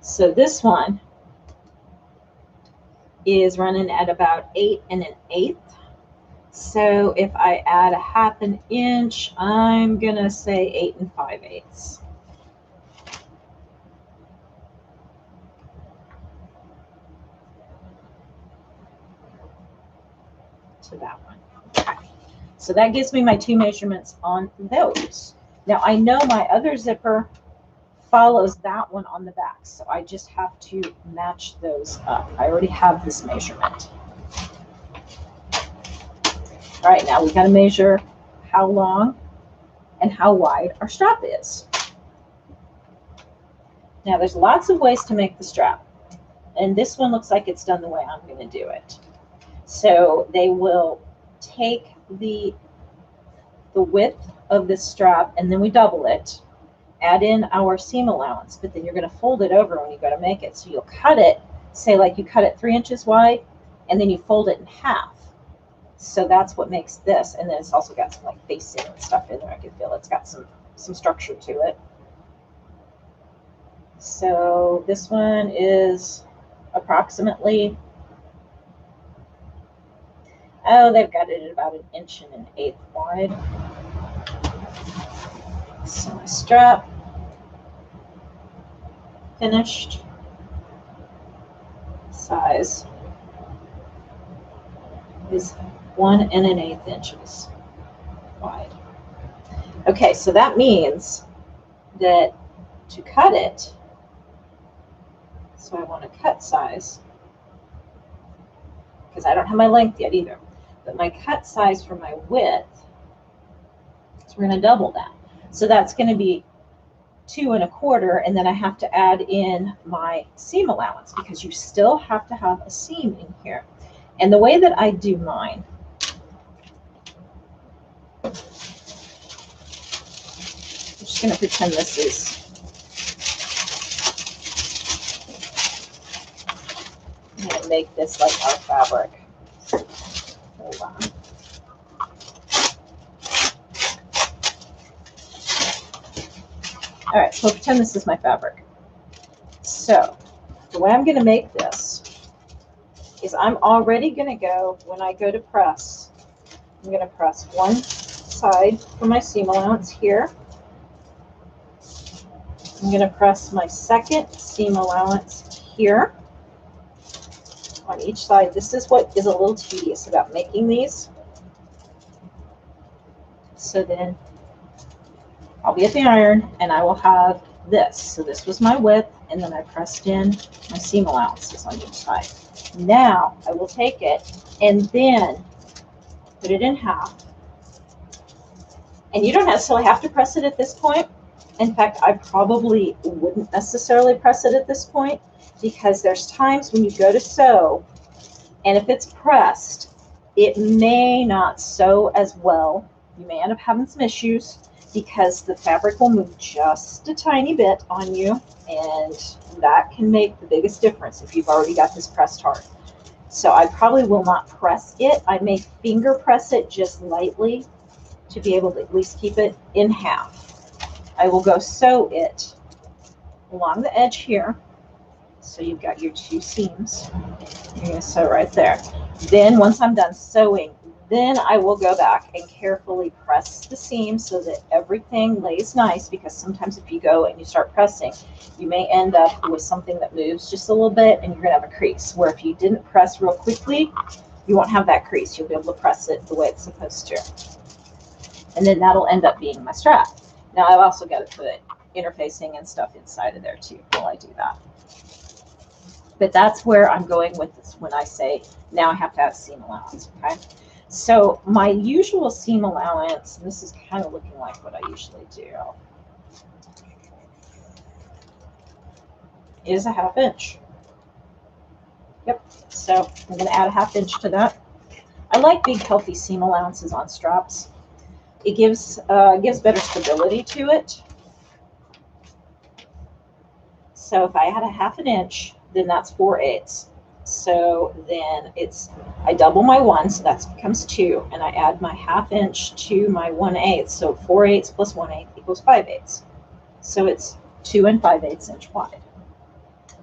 So this one is running at about 8 1/8. So if I add 1/2 inch, I'm gonna say 8 5/8. To that one. Okay. So that gives me my 2 measurements on those. Now I know my other zipper follows that one on the back, so I just have to match those up. I already have this measurement. All right, now we got to measure how long and how wide our strap is. Now there's lots of ways to make the strap, and this one looks like it's done the way I'm going to do it. So they will take the width of this strap, and then we double it, add in our seam allowance, but then you're going to fold it over when you go to make it. So you'll cut it, say like you cut it 3 inches wide, and then you fold it in half. So that's what makes this. And then it's also got some like facing and stuff in there. I can feel it's got some structure to it. So this one is approximately, oh, they've got it at about 1 1/8 wide. So my strap finished. Size is 1 1/8 inches wide. Okay, so that means that to cut it, so I want a cut size, because I don't have my length yet either, but my cut size for my width, so we're going to double that. So that's going to be 2 1/4, and then I have to add in my seam allowance, because you still have to have a seam in here. And the way that I do mine, I'm just going to pretend this is, I'm going to make this like our fabric. Hold on. All right, so pretend this is my fabric. So the way I'm going to make this is I'm already going to go, when I go to press, I'm going to press one side for my seam allowance here. I'm going to press my second seam allowance here on each side. This is what is a little tedious about making these. So then I'll be at the iron and I will have this. So this was my width, and then I pressed in my seam allowances on each side. Now I will take it and then put it in half. And you don't necessarily have to press it at this point. In fact, I probably wouldn't necessarily press it at this point, because there's times when you go to sew, and if it's pressed, it may not sew as well. You may end up having some issues, because the fabric will move just a tiny bit on you, and that can make the biggest difference if you've already got this pressed hard. So I probably will not press it. I may finger press it just lightly to be able to at least keep it in half. I will go sew it along the edge here. So you've got your 2 seams. You're going to sew right there. Then once I'm done sewing, then I will go back and carefully press the seam so that everything lays nice, because sometimes if you go and you start pressing, you may end up with something that moves just a little bit and you're going to have a crease, where if you didn't press real quickly, you won't have that crease. You'll be able to press it the way it's supposed to. And then that'll end up being my strap. Now I've also got to put interfacing and stuff inside of there too while I do that. But that's where I'm going with this when I say now I have to have seam allowance, okay? So my usual seam allowance, and this is kind of looking like what I usually do, is a 1/2 inch. Yep, so I'm gonna add a 1/2 inch to that. I like big healthy seam allowances on straps. It gives better stability to it. So if I had a 1/2 inch, then that's 4/8. So then I double my 1, so that becomes 2, and I add my 1/2 inch to my 1/8. So 4/8 plus 1/8 equals 5/8. So it's 2 5/8 inch wide.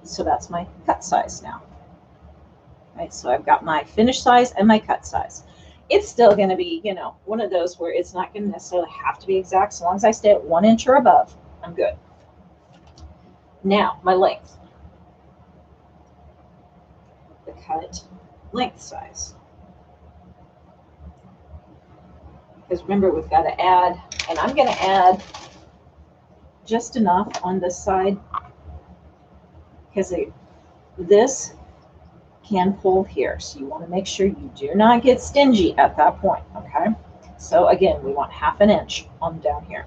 So that's my cut size now. Right, so I've got my finished size and my cut size. It's still going to be, you know, one of those where it's not going to necessarily have to be exact. So long as I stay at 1 inch or above, I'm good. Now, my length. The cut length size. Because remember, we've got to add, and I'm going to add just enough on this side because this can pull here. So you want to make sure you do not get stingy at that point, okay? So again, we want 1/2 inch on down here.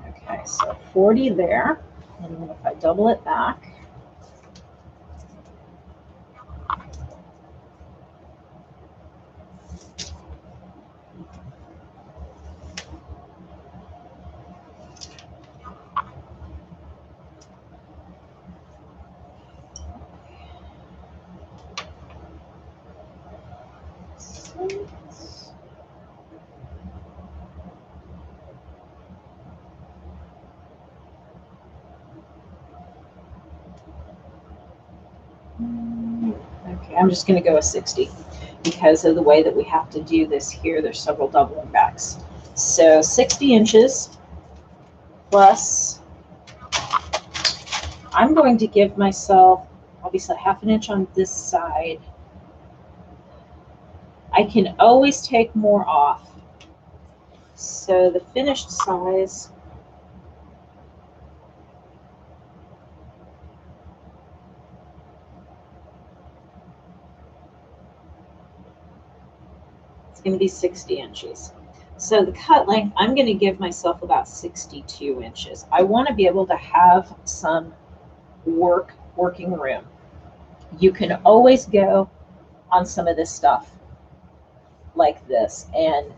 Okay, so 40 there, and then if I double it back, okay, I'm just going to go with 60 because of the way that we have to do this here. There's several doubling backs. So 60 inches plus, I'm going to give myself obviously 1/2 inch on this side. I can always take more off. So the finished size, it's going to be 60 inches. So the cut length, I'm going to give myself about 62 inches. I want to be able to have some working room. You can always go on some of this stuff like this and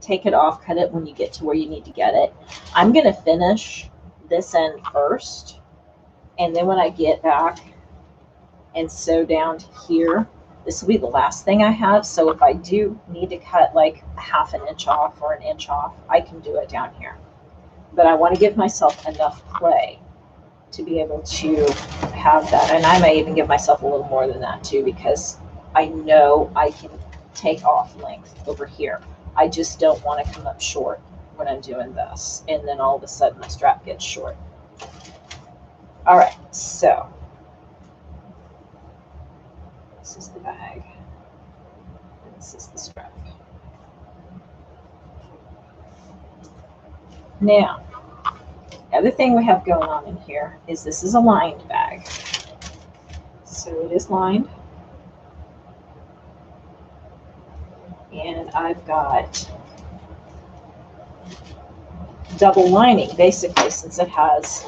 take it off, cut it when you get to where you need to get it. I'm going to finish this end first, and then when I get back and sew down to here, this will be the last thing I have. So if I do need to cut like 1/2 inch off or 1 inch off, I can do it down here. But I want to give myself enough play to be able to have that. And I may even give myself a little more than that too, because I know I can take off length over here. I just don't want to come up short when I'm doing this. And then all of a sudden my strap gets short. All right, so this is the bag, and this is the strap. Now, the other thing we have going on in here is this is a lined bag. So it is lined. And I've got double lining, basically, since it has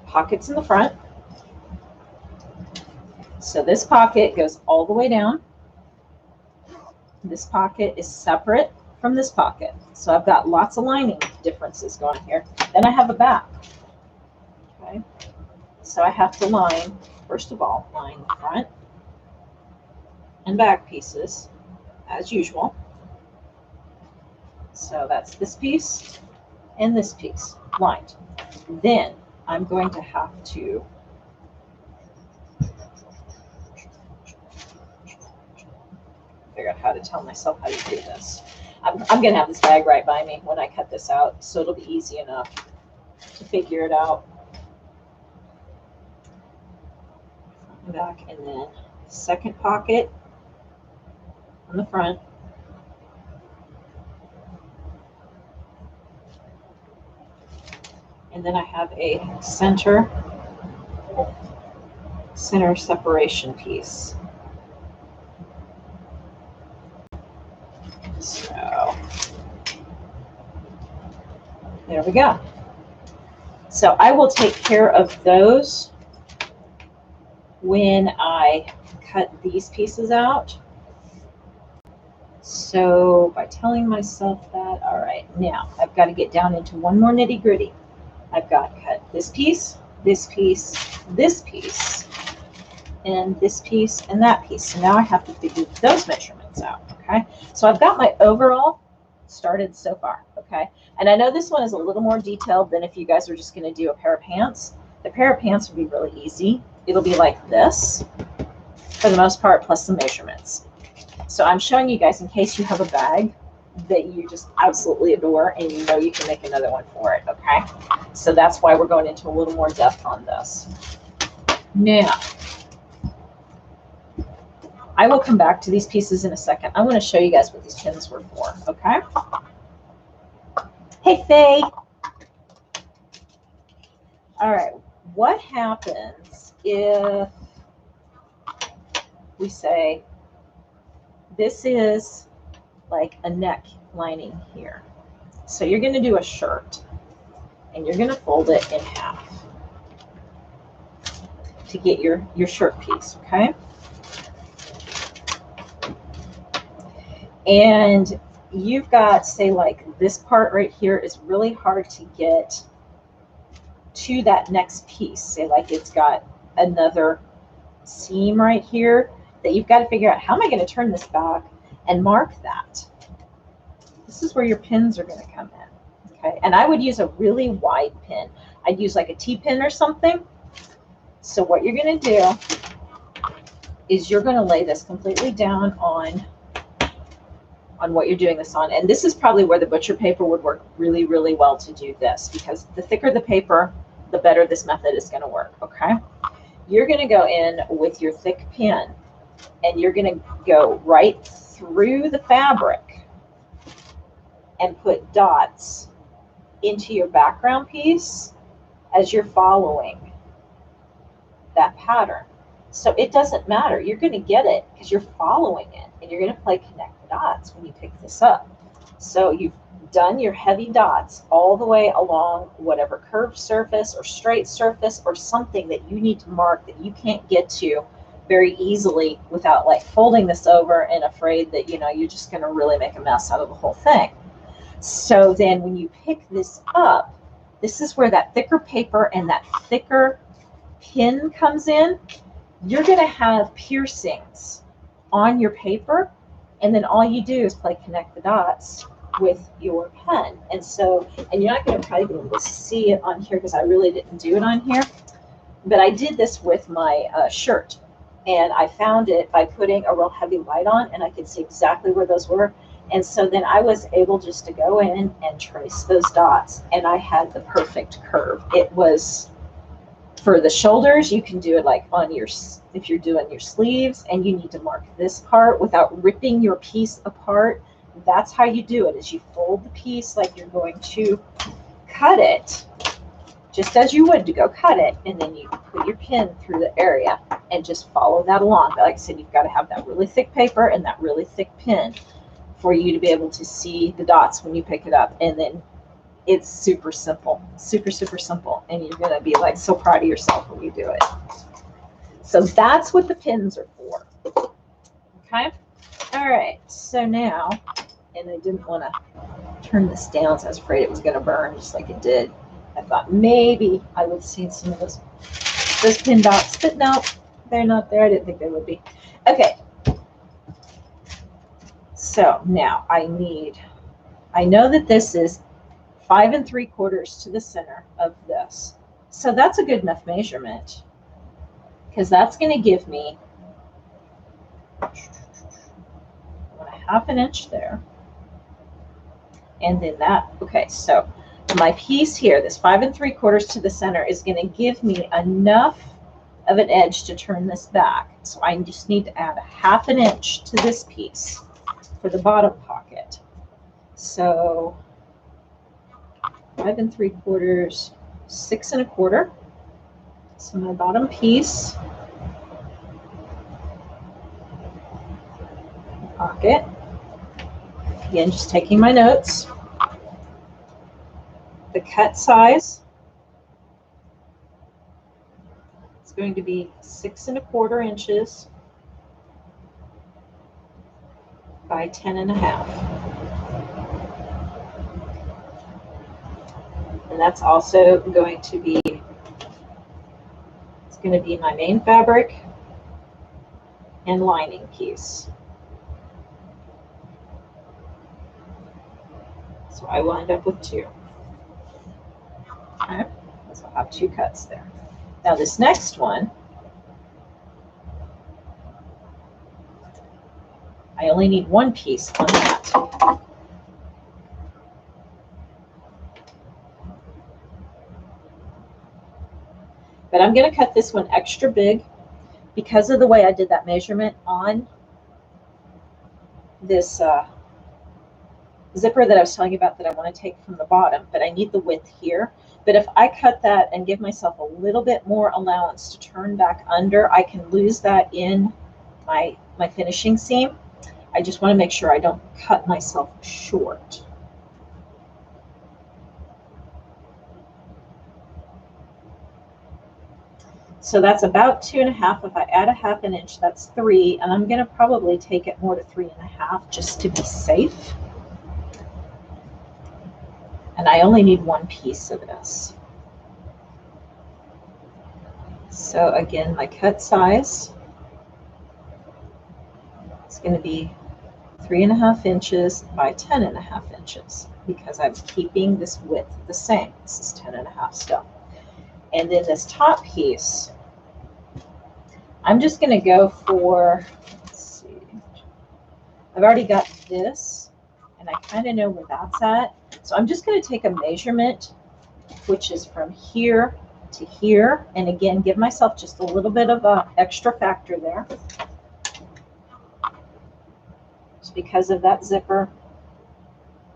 pockets in the front. So this pocket goes all the way down. This pocket is separate from this pocket. So I've got lots of lining differences going here. Then I have a back. Okay. So I have to line, first of all, line the front and back pieces as usual. So that's this piece and this piece lined. Then I'm going to have to figure out how to tell myself how to do this. I'm going to have this bag right by me when I cut this out, so it'll be easy enough to figure it out. back, and then second pocket on the front. And then I have a center separation piece. So there we go. So I will take care of those when I cut these pieces out. So by telling myself that, all right, now I've got to get down into one more nitty gritty. I've got to cut this piece, this piece, this piece, and this piece, and that piece. So now I have to figure those measurements out, okay? So I've got my overall started so far, okay? And I know this one is a little more detailed than if you guys are just gonna do a pair of pants. The pair of pants would be really easy. It'll be like this, for the most part, plus some measurements. So I'm showing you guys in case you have a bag that you just absolutely adore and you know you can make another one for it, okay? So that's why we're going into a little more depth on this. Now, I will come back to these pieces in a second. I want to show you guys what these pins were for, okay? Hey, Faye. All right, what happens if we say this is like a neck lining here? So you're going to do a shirt, and you're going to fold it in half to get your shirt piece, okay? And you've got, say, like this part right here is really hard to get to that next piece. Say like it's got another seam right here that you've got to figure out, how am I going to turn this back and mark that? This is where your pins are going to come in, okay? And I would use a really wide pin. I'd use like a T-pin or something. So what you're going to do is you're going to lay this completely down on what you're doing this on. And this is probably where the butcher paper would work really, really well to do this, because the thicker the paper, the better this method is going to work, okay? You're going to go in with your thick pin, and you're going to go right through the fabric and put dots into your background piece as you're following that pattern. So it doesn't matter. You're going to get it because you're following it, and you're going to play connect the dots when you pick this up. So you've done your heavy dots all the way along whatever curved surface or straight surface or something that you need to mark that you can't get to very easily without like folding this over and afraid that, you know, you're just going to really make a mess out of the whole thing. So then when you pick this up, this is where that thicker paper and that thicker pin comes in. You're going to have piercings on your paper, and then all you do is play connect the dots with your pen. And so, and you're not going to probably be able to see it on here because I really didn't do it on here, but I did this with my shirt, and I found it by putting a real heavy light on, and I could see exactly where those were. And so then I was able just to go in and trace those dots, and I had the perfect curve. It was, for the shoulders, you can do it like on your, if you're doing your sleeves and you need to mark this part without ripping your piece apart, that's how you do it, is you fold the piece like you're going to cut it, just as you would to go cut it, and then you put your pin through the area and just follow that along. But like I said, you've got to have that really thick paper and that really thick pin for you to be able to see the dots when you pick it up. And then it's super simple, super, super simple. And you're going to be like so proud of yourself when you do it. So that's what the pins are for. Okay. All right. So now, and I didn't want to turn this down, so I was afraid it was going to burn just like it did. I thought maybe I would see some of those pin dots, but no, they're not there. I didn't think they would be. Okay. So now I know that this is 5 3/4 to the center of this. So that's a good enough measurement, because that's going to give me 1/2 inch there. And then that, okay, so my piece here, this 5 3/4 to the center, is going to give me enough of an edge to turn this back. So I just need to add a 1/2 inch to this piece for the bottom pocket. So 5 3/4, 6 1/4. So my bottom piece, pocket. Again, just taking my notes. The cut size is going to be 6 1/4 inches by 10 1/2. And that's also going to be, it's going to be my main fabric and lining piece. So I will end up with 2. Okay, so I'll have 2 cuts there. Now this next one, I only need 1 piece on that. But I'm going to cut this one extra big because of the way I did that measurement on this zipper that I was telling you about that I want to take from the bottom, but I need the width here. But if I cut that and give myself a little bit more allowance to turn back under, I can lose that in my finishing seam. I just want to make sure I don't cut myself short. So that's about 2 1/2. If I add a 1/2 inch, that's 3, and I'm going to probably take it more to 3 1/2 just to be safe. And I only need 1 piece of this. So again, my cut size is going to be 3 1/2 inches by 10 1/2 inches because I'm keeping this width the same. This is 10 1/2 still. And then this top piece, I'm just going to go for, let's see, I've already got this, and I kind of know where that's at. So I'm just going to take a measurement, which is from here to here, and again, give myself just a little bit of an extra factor there. Just because of that zipper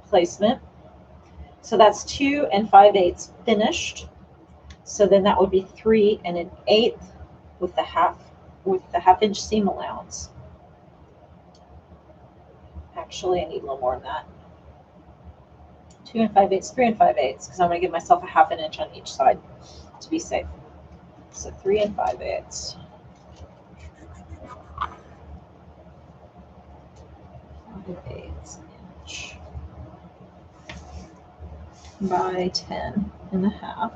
placement. So that's 2 5/8 finished. So then that would be 3 1/8 with the half inch seam allowance. Actually, I need a little more than that. 2 5/8, 3 5/8, because I'm going to give myself a 1/2 inch on each side to be safe. So 3 5/8. 5/8 inch by 10 1/2.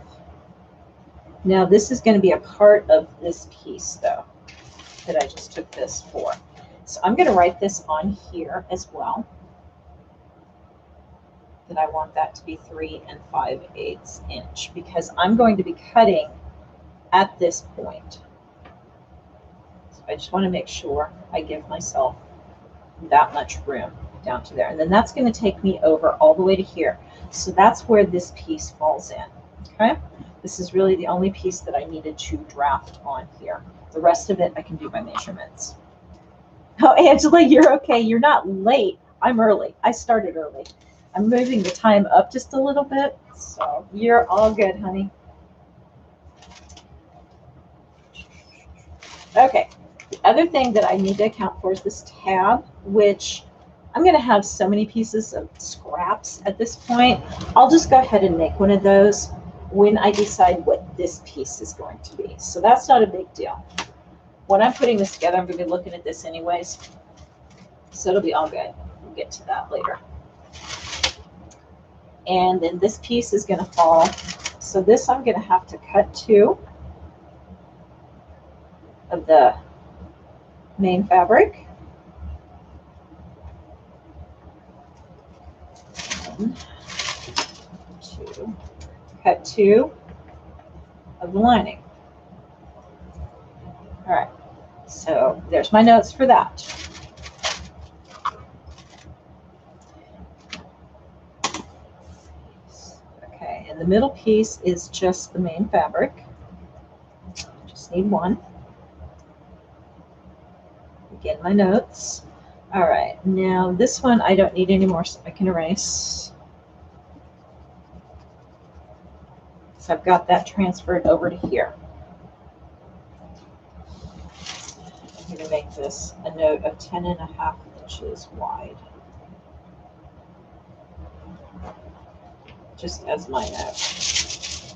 Now this is going to be a part of this piece though that I just took this for. So I'm going to write this on here as well, that I want that to be 3 5/8 inch because I'm going to be cutting at this point. So I just want to make sure I give myself that much room down to there. And then that's going to take me over all the way to here. So that's where this piece falls in. Okay. This is really the only piece that I needed to draft on here. The rest of it I can do by measurements. Oh, Angela, you're okay. You're not late. I'm early. I started early. I'm moving the time up just a little bit. So you're all good, honey. Okay. The other thing that I need to account for is this tab, which I'm going to have so many pieces of scraps at this point. I'll just go ahead and make one of those when I decide what this piece is going to be. So that's not a big deal. When I'm putting this together, I'm going to be looking at this anyways. So it'll be all good. We'll get to that later. And then this piece is going to fall. So this I'm going to have to cut 2 of the main fabric. 1, 2. Cut 2 of the lining. All right, so there's my notes for that. Okay, and the middle piece is just the main fabric. Just need one. Again, my notes. All right, now this one I don't need anymore, so I can erase. So I've got that transferred over to here. I'm going to make this a note of 10.5 inches wide. Just as my note.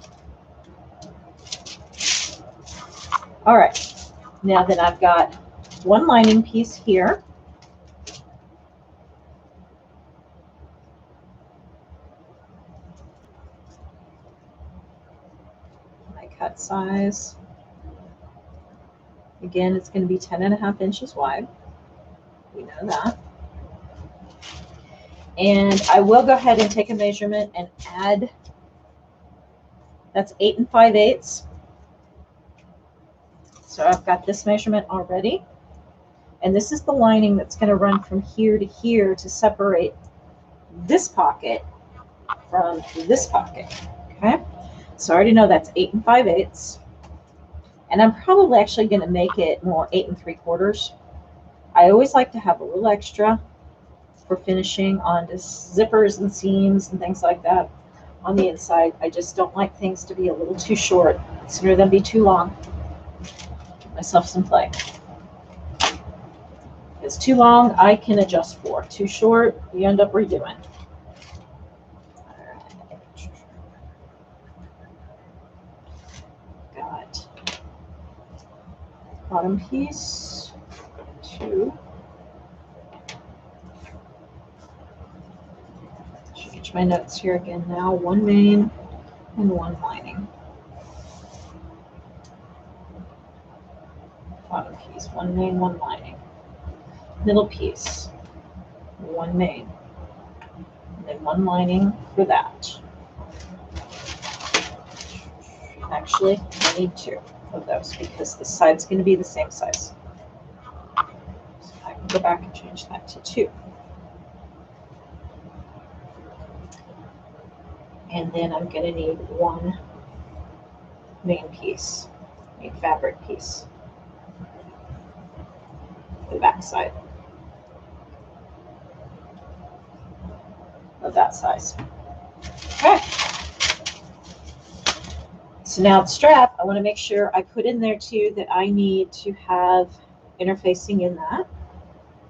All right, now then I've got one lining piece here. My cut size. Again, it's going to be 10.5 inches wide. We know that. And I will go ahead and take a measurement and add, that's 8 5/8. So I've got this measurement already. And this is the lining that's going to run from here to here to separate this pocket from this pocket. Okay, so I already know that's 8 5/8. And I'm probably actually going to make it more 8 3/4. I always like to have a little extra for finishing on just zippers and seams and things like that on the inside. I just don't like things to be a little too short, sooner than be too long. Give myself some play. If it's too long, I can adjust for. Too short, you end up redoing. Got bottom piece, 2. Should get my notes here again now. 1 main and 1 lining. Bottom piece, 1 main, 1 lining. Middle piece, 1 main, and then 1 lining for that. Actually, I need 2 of those because the side's going to be the same size. So I can go back and change that to 2. And then I'm going to need 1 main piece, main fabric piece for the back side of that size. Okay. So now the strap, I want to make sure I put in there too that I need to have interfacing in that.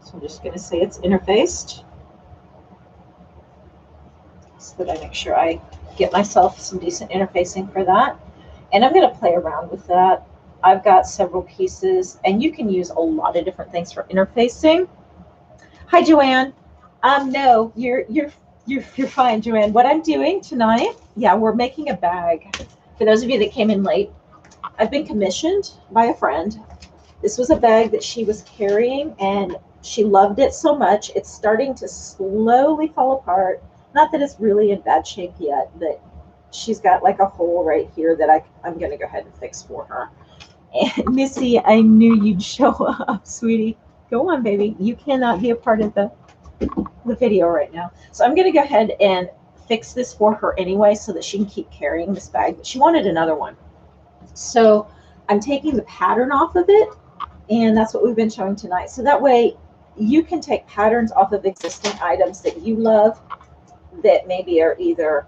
So I'm just going to say it's interfaced so that I make sure I get myself some decent interfacing for that. And I'm going to play around with that. I've got several pieces, and you can use a lot of different things for interfacing. Hi, Joanne. No, you're fine, Joanne. What I'm doing tonight, yeah, we're making a bag. For those of you that came in late, I've been commissioned by a friend. This was a bag that she was carrying, and she loved it so much. It's starting to slowly fall apart. Not that it's really in bad shape yet, but she's got like a hole right here that I'm going to go ahead and fix for her. And Missy, I knew you'd show up, sweetie. Go on, baby. You cannot be a part of the video right now. So I'm going to go ahead and fix this for her anyway so that she can keep carrying this bag. But she wanted another one. So I'm taking the pattern off of it, and that's what we've been showing tonight. So that way you can take patterns off of existing items that you love that maybe are either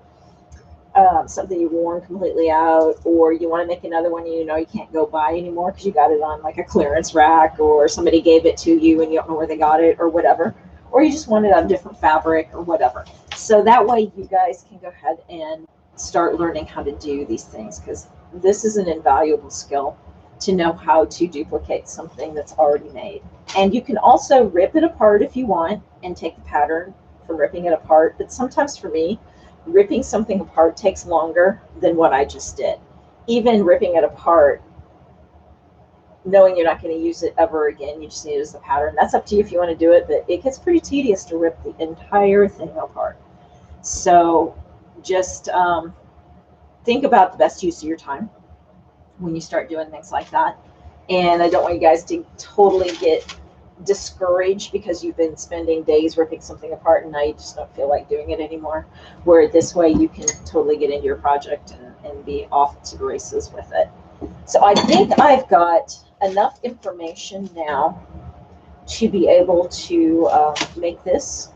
something you've worn completely out, or you want to make another one you know you can't go buy anymore because you got it on like a clearance rack, or somebody gave it to you and you don't know where they got it or whatever, or you just want it on different fabric or whatever. So that way you guys can go ahead and start learning how to do these things, because this is an invaluable skill to know how to duplicate something that's already made. And you can also rip it apart if you want and take the pattern from ripping it apart. But sometimes for me, ripping something apart takes longer than what I just did. Even ripping it apart, knowing you're not going to use it ever again, you just need it as a pattern. That's up to you if you want to do it, but it gets pretty tedious to rip the entire thing apart. So just think about the best use of your time when you start doing things like that. And I don't want you guys to totally get discouraged because you've been spending days ripping something apart and now you just don't feel like doing it anymore. Where this way you can totally get into your project and be off to the races with it. So I think I've got enough information now to be able to make this,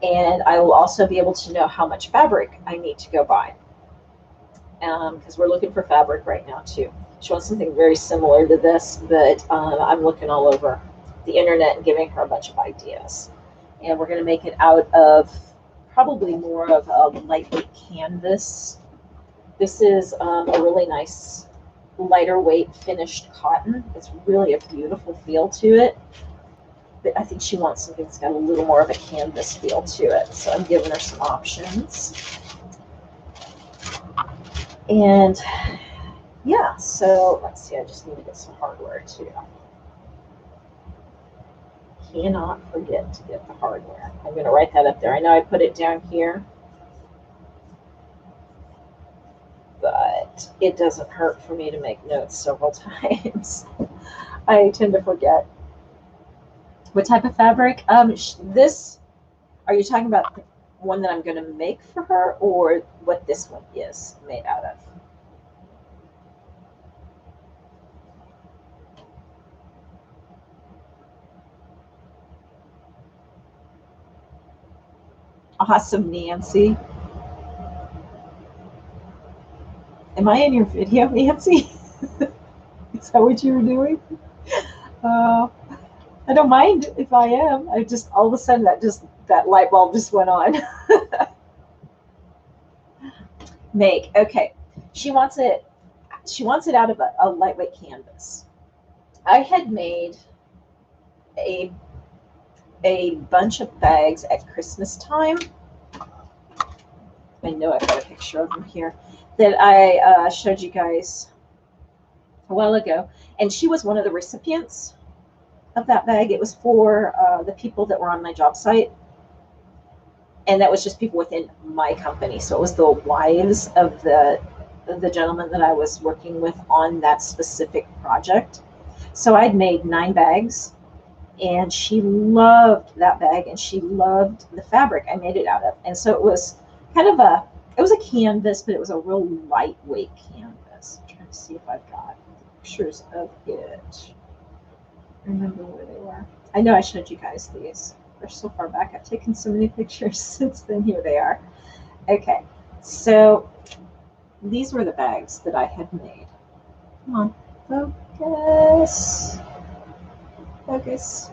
and I will also be able to know how much fabric I need to go buy, because we're looking for fabric right now too. She wants something very similar to this, but I'm looking all over the internet and giving her a bunch of ideas. And we're going to make it out of probably more of a lightweight canvas. This is a really nice lighter weight finished cotton. It's really a beautiful feel to it. But I think she wants something that's got a little more of a canvas feel to it. So I'm giving her some options. And yeah, so let's see, I just need to get some hardware too. Cannot forget to get the hardware. I'm going to write that up there. I know I put it down here, but it doesn't hurt for me to make notes several times. I tend to forget. What type of fabric? This, are you talking about the one that I'm going to make for her, or what this one is made out of? Awesome, Nancy. Am I in your video, Nancy? Is that what you were doing? I don't mind if I am. I just, all of a sudden, that light bulb just went on. Make, okay. She wants it out of a lightweight canvas. I had made a bunch of bags at Christmas time. I know I've got a picture of them here that I showed you guys a while ago. And she was one of the recipients of that bag. It was for the people that were on my job site. And that was just people within my company. So it was the wives of the gentleman that I was working with on that specific project. So I'd made 9 bags, and she loved that bag, and she loved the fabric I made it out of. And so it was kind of it was a canvas, but it was a real lightweight canvas. I'm trying to see if I've got pictures of it. Remember where they were. I know I showed you guys these. They're so far back. I've taken so many pictures since then. Here they are. Okay, so these were the bags that I had made. Come on, focus, focus,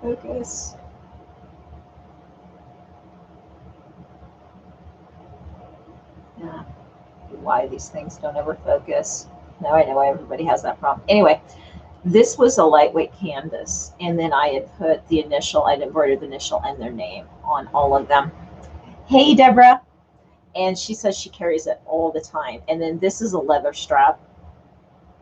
focus. Yeah, why these things don't ever focus. Now I know why everybody has that problem. Anyway, this was a lightweight canvas, and then I had put the initial, I'd embroidered the initial and their name on all of them. Hey, Deborah. And she says she carries it all the time. And then this is a leather strap.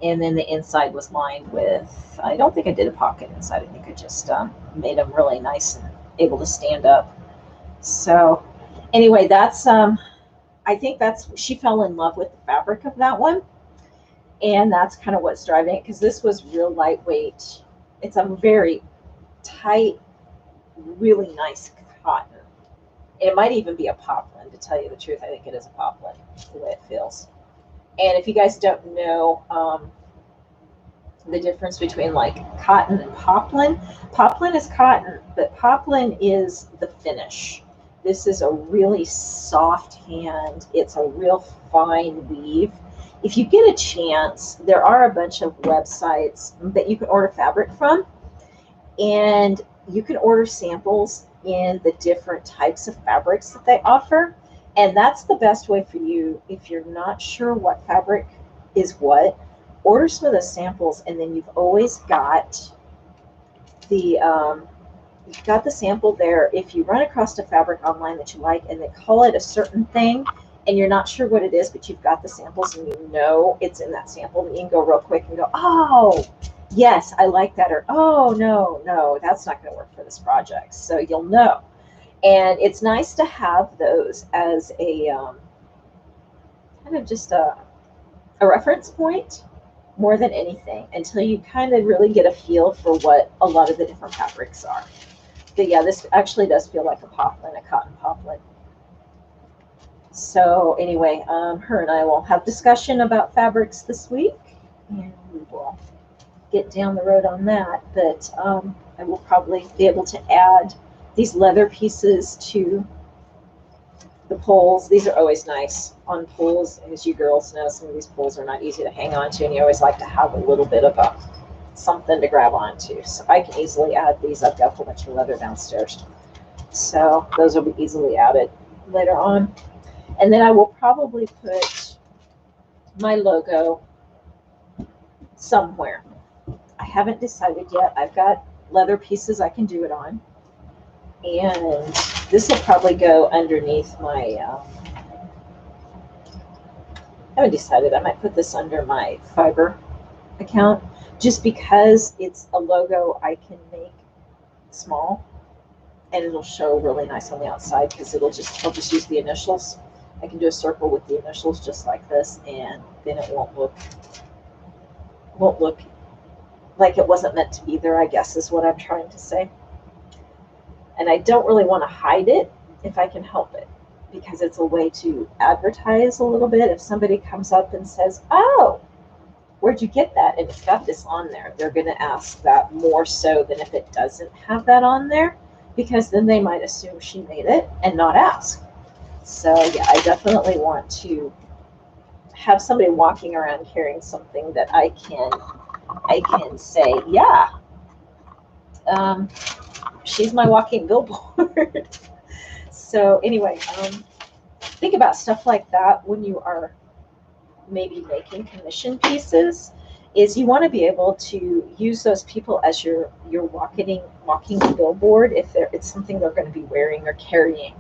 And then the inside was lined with, I don't think I did a pocket inside. I think I just made them really nice and able to stand up. So anyway, that's, I think that's, she fell in love with the fabric of that one. And that's kind of what's driving it, because this was real lightweight. It's a very tight, really nice cotton. It might even be a poplin, to tell you the truth. I think it is a poplin, the way it feels. And if you guys don't know the difference between like cotton and poplin, poplin is cotton, but poplin is the finish. This is a really soft hand. It's a real fine weave. If you get a chance, there are a bunch of websites that you can order fabric from, and you can order samples in the different types of fabrics that they offer. And that's the best way for you if you're not sure what fabric is what. Order some of those samples, and then you've always got the sample there. If you run across a fabric online that you like and they call it a certain thing and you're not sure what it is, but you've got the samples and you know it's in that sample, and you can go real quick and go, oh, yes, I like that, or oh, no, that's not going to work for this project. So you'll know. And it's nice to have those as a kind of just a reference point more than anything, until you kind of really get a feel for what a lot of the different fabrics are. But yeah, this actually does feel like a poplin, a cotton poplin. So anyway, her and I will have discussion about fabrics this week. and we will get down the road on that. But I will probably be able to add these leather pieces to the poles. These are always nice on poles. As you girls know, some of these poles are not easy to hang on to, and you always like to have a little bit of a something to grab onto. So I can easily add these. I've got a whole bunch of leather downstairs. So those will be easily added later on. And then I will probably put my logo somewhere. I haven't decided yet. I've got leather pieces I can do it on. And this will probably go underneath my, I haven't decided. I might put this under my Fiverr account just because it's a logo I can make small and it'll show really nice on the outside because I'll just use the initials. I can do a circle with the initials just like this, and then it won't look like it wasn't meant to be there, I guess is what I'm trying to say. And I don't really want to hide it if I can help it, because it's a way to advertise a little bit. If somebody comes up and says, oh, where'd you get that? And it's got this on there, they're going to ask that more so than if it doesn't have that on there, because then they might assume she made it and not ask. So yeah, I definitely want to have somebody walking around carrying something that I can say, yeah, she's my walking billboard. So anyway, think about stuff like that when you are maybe making commission pieces. Is you want to be able to use those people as your walking billboard if it's something they're going to be wearing or carrying.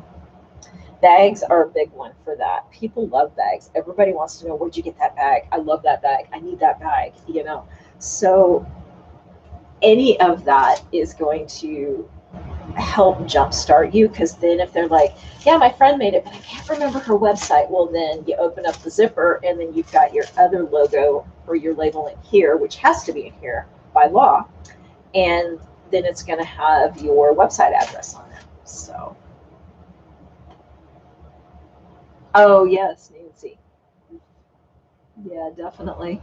Bags are a big one for that. People love bags. Everybody wants to know, where'd you get that bag? I love that bag. I need that bag, you know. So any of that is going to help jumpstart you, because then if they're like, yeah, my friend made it, but I can't remember her website, well, then you open up the zipper and then you've got your other logo or your label in here, which has to be in here by law, and then it's going to have your website address on it. So, oh yes, Nancy, yeah, definitely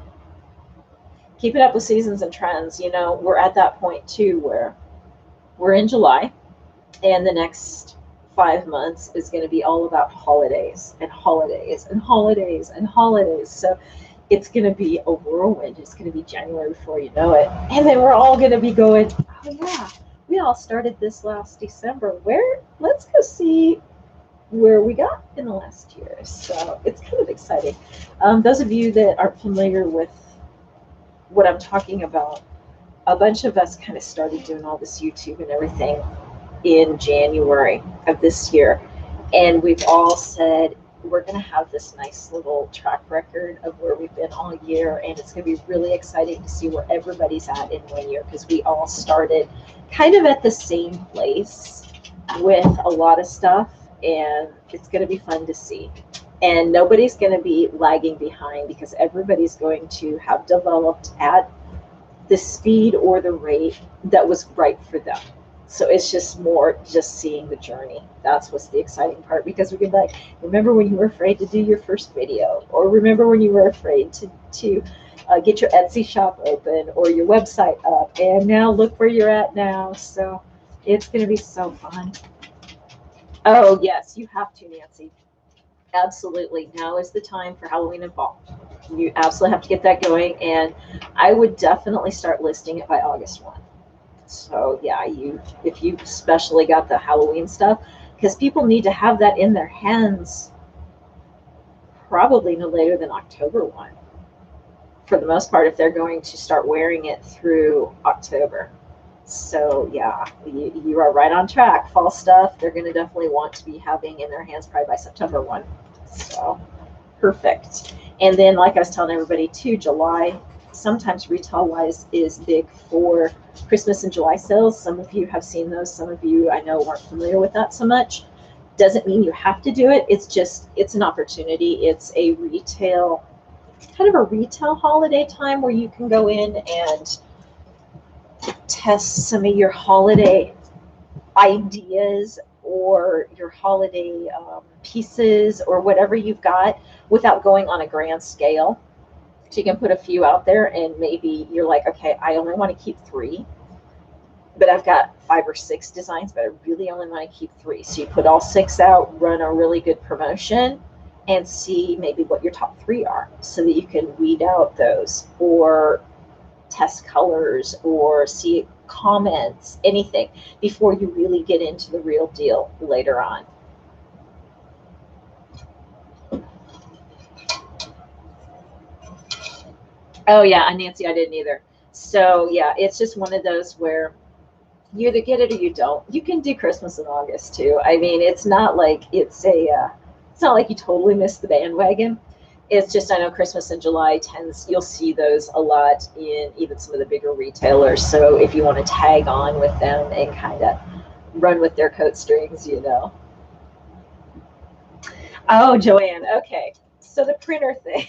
keep it up with seasons and trends. You know, we're at that point too where we're in July, and the next 5 months is going to be all about holidays and holidays and holidays and holidays. So it's going to be a whirlwind. It's going to be January before you know it. And then we're all going to be going, oh yeah, we all started this last December. Let's go see where we got in the last year. So it's kind of exciting. Those of you that aren't familiar with what I'm talking about, a bunch of us kind of started doing all this YouTube and everything in January of this year, and we've all said we're going to have this nice little track record of where we've been all year, and it's going to be really exciting to see where everybody's at in 1 year, because we all started kind of at the same place with a lot of stuff, and it's going to be fun to see. And nobody's going to be lagging behind, because everybody's going to have developed at the speed or the rate that was right for them. So it's just more just seeing the journey. That's what's the exciting part, because we can be like, remember when you were afraid to do your first video, or remember when you were afraid to get your Etsy shop open or your website up, and now look where you're at now. So it's going to be so fun. Oh yes, you have to, Nancy. Absolutely. Now is the time for Halloween and fall. You absolutely have to get that going, and I would definitely start listing it by August 1. So yeah, if you especially got the Halloween stuff, because people need to have that in their hands probably no later than October 1 for the most part, if they're going to start wearing it through October. So yeah, you are right on track. Fall stuff, they're going to definitely want to be having in their hands probably by September 1. So perfect. And then, like I was telling everybody too, July, sometimes retail wise, is big for Christmas and July sales. Some of you have seen those. Some of you I know weren't familiar with that so much. Doesn't mean you have to do it. It's an opportunity. It's a retail, kind of a retail holiday time where you can go in and test some of your holiday ideas or your holiday pieces or whatever you've got without going on a grand scale So you can put a few out there, and maybe you're like, okay, I only want to keep 3, but I've got 5 or 6 designs, but I really only want to keep 3. So you put all 6 out, run a really good promotion, and see maybe what your top 3 are, so that you can weed out those, or test colors, or see comments, anything, before you really get into the real deal later on. Oh yeah, Nancy, I didn't either. So yeah, it's just one of those where you either get it or you don't. You can do Christmas in August too. I mean, it's not like it's not like you totally missed the bandwagon. It's just, I know Christmas in July you'll see those a lot in even some of the bigger retailers. So if you want to tag on with them and kind of run with their coat strings, you know. Oh, Joanne. Okay. So the printer thing.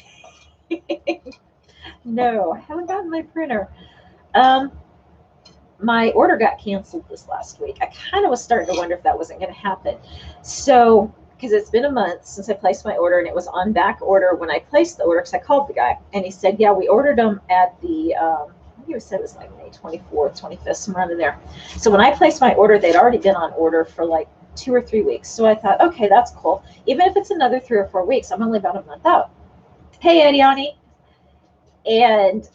No, I haven't gotten my printer. My order got canceled this last week. I kind of was starting to wonder if that wasn't going to happen. So, because it's been a month since I placed my order, and it was on back order when I placed the order, because I called the guy, and he said, yeah, we ordered them at the, I think he said it was like May 24th, 25th, somewhere in there. So when I placed my order, they'd already been on order for like 2 or 3 weeks. So I thought, okay, that's cool. Even if it's another 3 or 4 weeks, I'm only about a month out. Hey, Adiani. And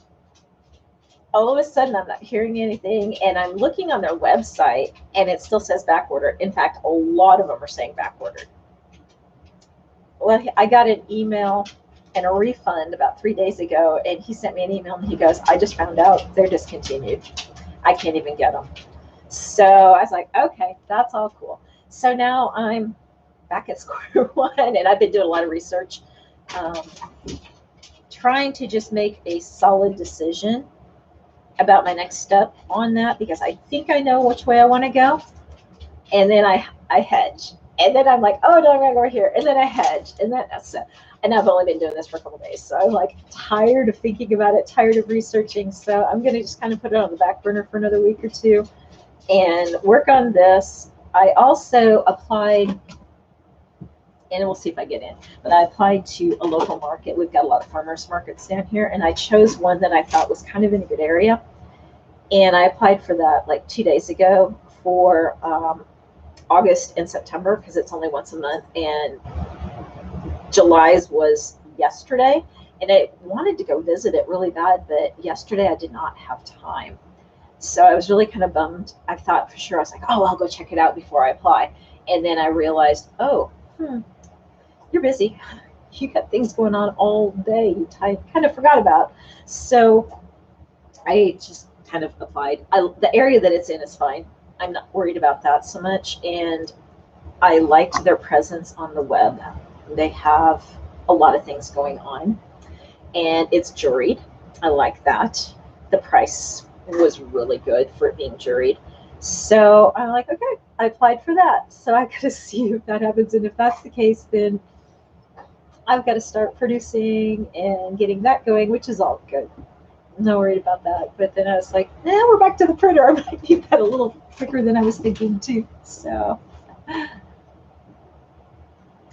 all of a sudden, I'm not hearing anything, and I'm looking on their website, and it still says back order. In fact, a lot of them are saying back ordered. Well, I got an email and a refund about 3 days ago, and he sent me an email, and he goes, I just found out they're discontinued. I can't even get them. So I was like, okay, that's all cool. So now I'm back at square one, and I've been doing a lot of research, trying to just make a solid decision about my next step on that, because I think I know which way I want to go. And then I hedge. And then I'm like, oh no, I'm gonna go here. And then I hedge. And then that's it. And I've only been doing this for a couple of days. So I'm like tired of thinking about it, tired of researching. So I'm gonna just kind of put it on the back burner for another week or 2 and work on this. I also applied, and we'll see if I get in, but I applied to a local market. We've got a lot of farmers markets down here, and I chose one that I thought was kind of in a good area. And I applied for that like 2 days ago for August and September, because it's only once a month, and July's was yesterday, and I wanted to go visit it really bad, but yesterday I did not have time. So I was really kind of bummed. I thought for sure, I was like, oh, I'll go check it out before I apply. And then I realized, oh, you're busy. You got things going on all day you kind of forgot about. So I just kind of applied. The area that it's in is fine. I'm not worried about that so much. And I liked their presence on the web. They have a lot of things going on, and it's juried. I like that. The price was really good for it being juried. So I'm like, okay, I applied for that. So I got to see if that happens. And if that's the case, then I've got to start producing and getting that going, which is all good. No worried about that. But then I was like, we're back to the printer. I might need that a little quicker than I was thinking too. So,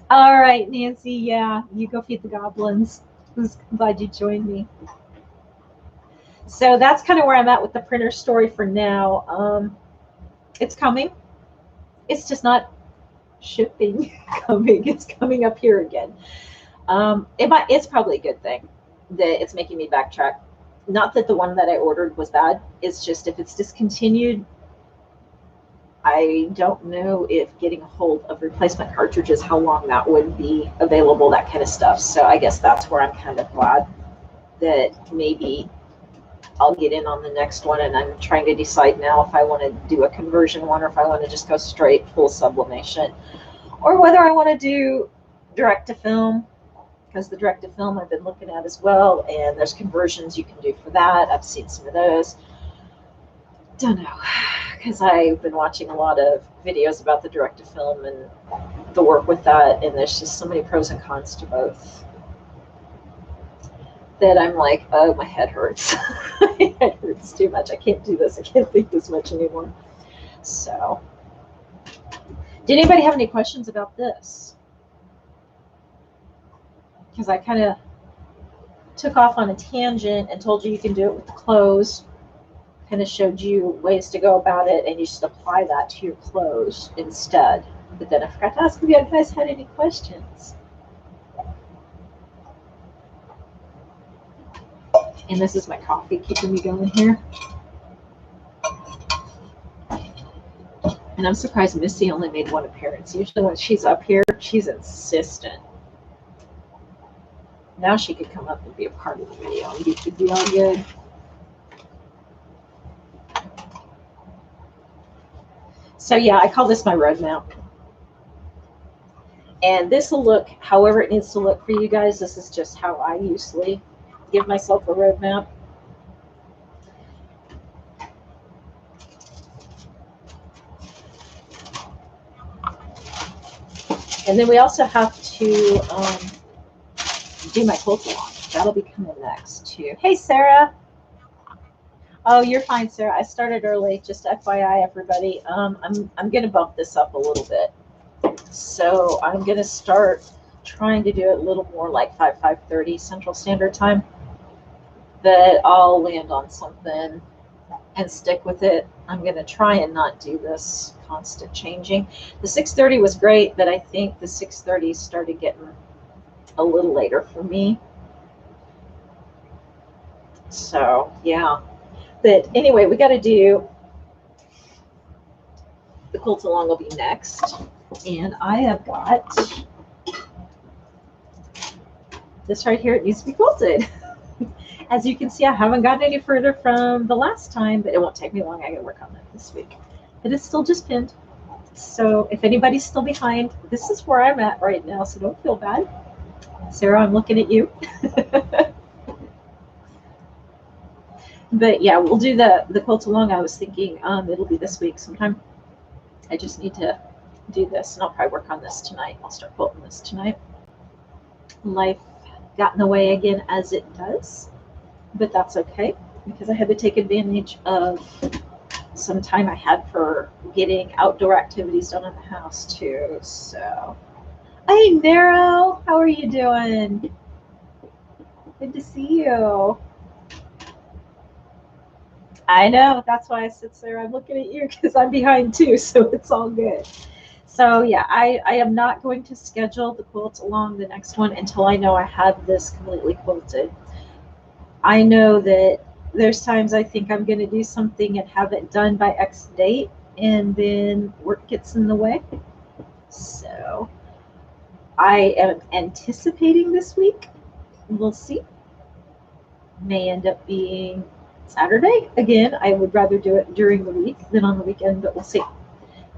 all right, Nancy. Yeah, you go feed the goblins. I'm glad you joined me. So that's kind of where I'm at with the printer story for now. It's coming. It's just not shipping coming. It's coming up here again. It's probably a good thing that it's making me backtrack. Not that the one that I ordered was bad. It's just if it's discontinued, I don't know if getting a hold of replacement cartridges, how long that would be available, that kind of stuff. So I guess that's where I'm kind of glad that maybe I'll get in on the next one. And I'm trying to decide now if I want to do a conversion one, or if I want to just go straight full sublimation, or whether I want to do direct to film. Because the direct to film I've been looking at as well, and there's conversions you can do for that. I've seen some of those. Don't know, because I've been watching a lot of videos about the direct to film and the work with that, and there's just so many pros and cons to both that I'm like, oh, my head hurts. My head hurts too much. I can't do this. I can't think this much anymore. So, did anybody have any questions about this? Because I kind of took off on a tangent and told you you can do it with clothes. Kind of showed you ways to go about it, and you should apply that to your clothes instead. But then I forgot to ask if you guys had any questions. And this is my coffee keeping me going here. And I'm surprised Missy only made one appearance. Usually when she's up here, she's insistent. Now she could come up and be a part of the video and you could be all good. So yeah, I call this my roadmap. And this will look however it needs to look for you guys. This is just how I usually give myself a roadmap. And then we also have to do my quilt along. That'll be coming next too. Hey, Sarah. Oh, you're fine, Sarah. I started early. Just FYI, everybody. I'm gonna bump this up a little bit. So I'm gonna start trying to do it a little more like 5:30 Central Standard Time. But I'll land on something and stick with it. I'm gonna try and not do this constant changing. The 6:30 was great, but I think the 6:30 started getting a little later for me. So yeah. But anyway, we got to do the quilt along will be next. And I have got this right here. It needs to be quilted. As you can see, I haven't gotten any further from the last time, but it won't take me long. I got to work on that this week. But it's still just pinned. So if anybody's still behind, this is where I'm at right now, so don't feel bad. Sarah, I'm looking at you. But yeah, we'll do the quilt along. I was thinking it'll be this week sometime. I just need to do this, and I'll probably work on this tonight. I'll start quilting this tonight. Life got in the way again, as it does, but that's okay because I had to take advantage of some time I had for getting outdoor activities done in the house too. So, hey, Nero, how are you doing? Good to see you. I know, that's why I said, Sarah, I'm looking at you because I'm behind too, so it's all good. So yeah, I am not going to schedule the quilt along the next one until I know I have this completely quilted. I know that there's times I think I'm going to do something and have it done by X date, and then work gets in the way. So I am anticipating this week. We'll see. May end up being Saturday. Again, I would rather do it during the week than on the weekend, but we'll see.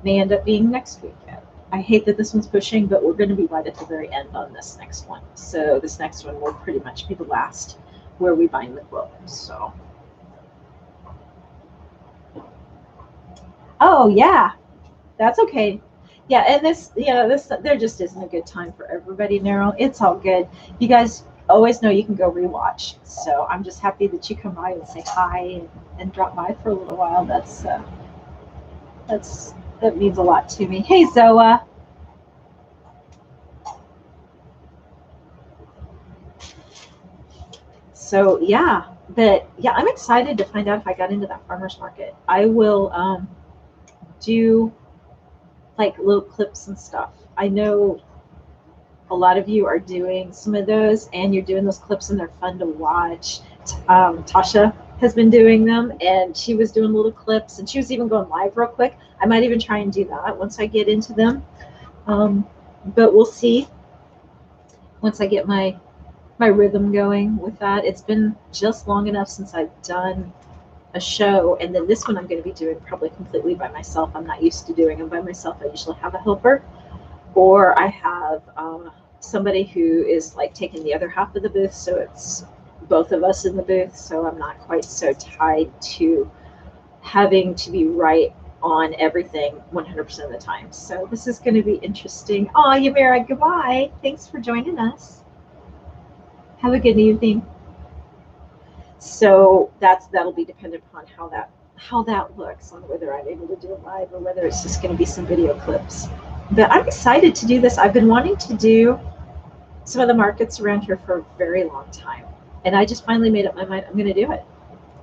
May end up being next weekend. I hate that this one's pushing, but we're going to be right at the very end on this next one. So this next one will pretty much be the last where we bind the quilt. So, oh yeah, that's okay. Yeah, and this, you know, this there just isn't a good time for everybody, Nero. It's all good. You guys always know you can go rewatch. So I'm just happy that you come by and say hi and drop by for a little while. That means a lot to me. Hey, Zoa. So yeah, but yeah, I'm excited to find out if I got into that farmer's market. I will do like little clips and stuff. I know a lot of you are doing some of those, and you're doing those clips, and they're fun to watch. Tasha has been doing them, and she was doing little clips, and she was even going live real quick. I might even try and do that once I get into them, but we'll see once I get my rhythm going with that. It's been just long enough since I've done a show, and then this one I'm going to be doing probably completely by myself. I'm not used to doing them by myself. I usually have a helper, or I have somebody who is like taking the other half of the booth, so it's both of us in the booth, so I'm not quite so tied to having to be right on everything 100% of the time. So this is going to be interesting. Oh, Yamira, goodbye. Thanks for joining us. Have a good evening. So that'll be dependent upon how that looks, on whether I'm able to do it live or whether it's just going to be some video clips. But I'm excited to do this. I've been wanting to do some of the markets around here for a very long time. And I just finally made up my mind, I'm going to do it.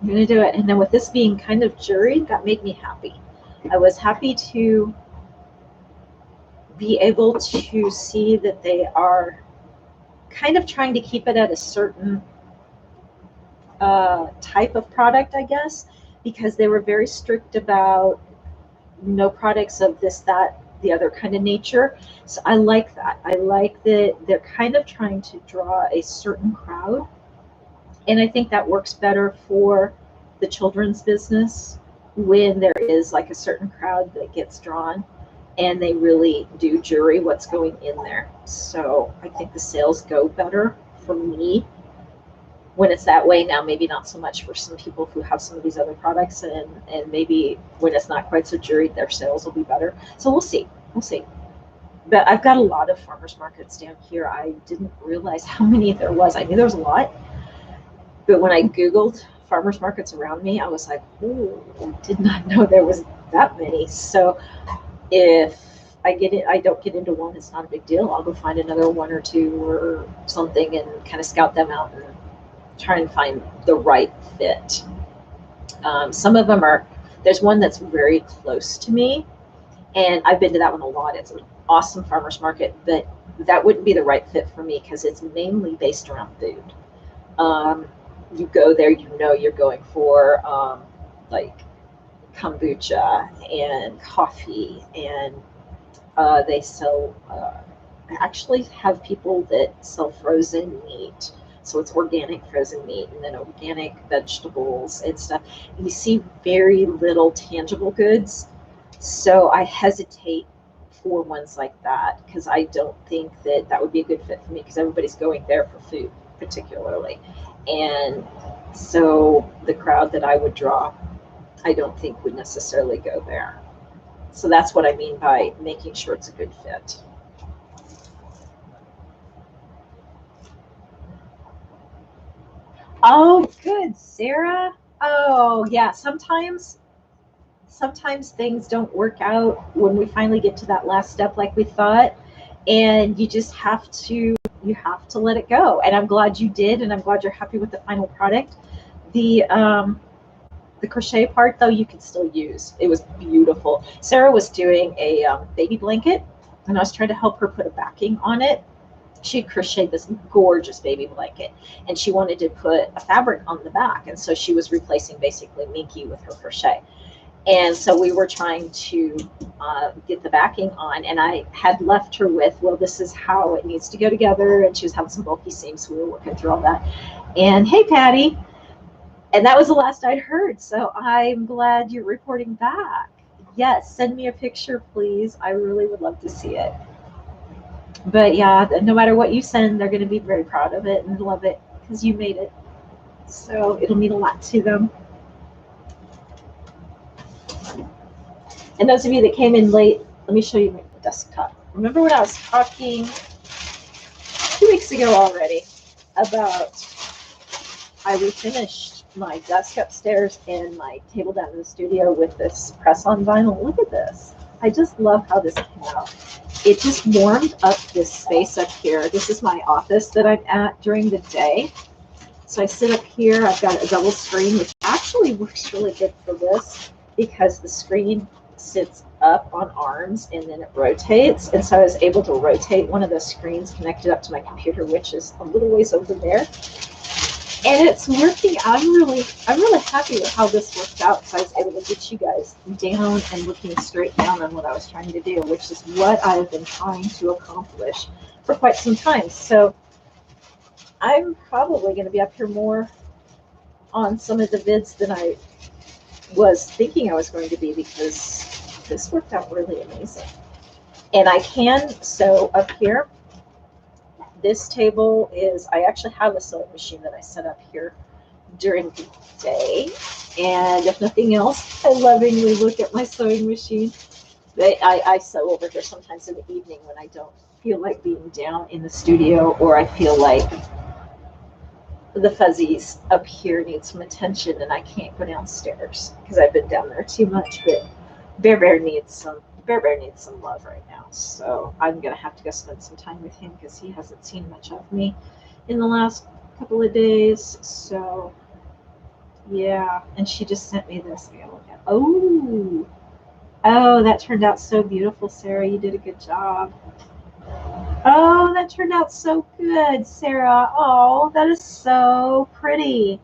I'm going to do it. And then with this being kind of juried, that made me happy. I was happy to be able to see that they are kind of trying to keep it at a certain type of product, I guess, because they were very strict about no products of this, that, the other kind of nature. So I like that. I like that they're kind of trying to draw a certain crowd. And I think that works better for the children's business when there is like a certain crowd that gets drawn and they really do jury what's going in there. So I think the sales go better for me when it's that way. Now, maybe not so much for some people who have some of these other products, and maybe when it's not quite so juried, their sales will be better. So we'll see. We'll see. But I've got a lot of farmers markets down here. I didn't realize how many there was. I knew there was a lot, but when I Googled farmers markets around me, I was like, oh, I did not know there was that many. So if I get it, I don't get into one, it's not a big deal. I'll go find another one or two or something and kind of scout them out and try and find the right fit. Some of them are, there's one that's very close to me, and I've been to that one a lot. It's an awesome farmers market, but that wouldn't be the right fit for me because it's mainly based around food. You go there, you know you're going for like kombucha and coffee, and they sell, actually have people that sell frozen meat. So it's organic frozen meat and then organic vegetables and stuff. You see very little tangible goods. So I hesitate for ones like that because I don't think that that would be a good fit for me because everybody's going there for food, particularly. And so the crowd that I would draw, I don't think would necessarily go there. So that's what I mean by making sure it's a good fit. Oh, good, Sarah. Oh, yeah. Sometimes things don't work out when we finally get to that last step like we thought, and you have to let it go. And I'm glad you did, and I'm glad you're happy with the final product. The crochet part though, you can still use. It was beautiful. Sarah was doing a baby blanket, and I was trying to help her put a backing on it. She crocheted this gorgeous baby blanket, and she wanted to put a fabric on the back, and so she was replacing basically Minky with her crochet. And so we were trying to get the backing on, and I had left her with, well, this is how it needs to go together, and she was having some bulky seams, so we were working through all that. And hey, Patty, and that was the last I'd heard, so I'm glad you're reporting back. Yes, send me a picture, please. I really would love to see it. But yeah, no matter what you send, they're going to be very proud of it and love it because you made it. So it'll mean a lot to them. And those of you that came in late, let me show you my desktop. Remember when I was talking 2 weeks ago already about I refinished my desk upstairs and my table down in the studio with this press-on vinyl. Look at this. I just love how this came out. It just warmed up this space up here. This is my office that I'm at during the day. So I sit up here. I've got a double screen, which actually works really good for this because the screen sits up on arms and then it rotates. And so I was able to rotate one of those screens connected up to my computer, which is a little ways over there. And it's working. I'm really happy with how this worked out. So I was able to get you guys down and looking straight down on what I was trying to do, which is what I've been trying to accomplish for quite some time. So I'm probably going to be up here more on some of the vids than I was thinking I was going to be because this worked out really amazing. And I can sew up here. This table is, I actually have a sewing machine that I set up here during the day. And if nothing else, I lovingly look at my sewing machine. I sew over here sometimes in the evening when I don't feel like being down in the studio, or I feel like the fuzzies up here need some attention and I can't go downstairs because I've been down there too much. But Bear Bear needs some love right now. So I'm gonna have to go spend some time with him because he hasn't seen much of me in the last couple of days. So yeah, and she just sent me this. I gotta look at. Oh, that turned out so beautiful, Sarah. You did a good job. Oh, that turned out so good, Sarah. Oh, that is so pretty.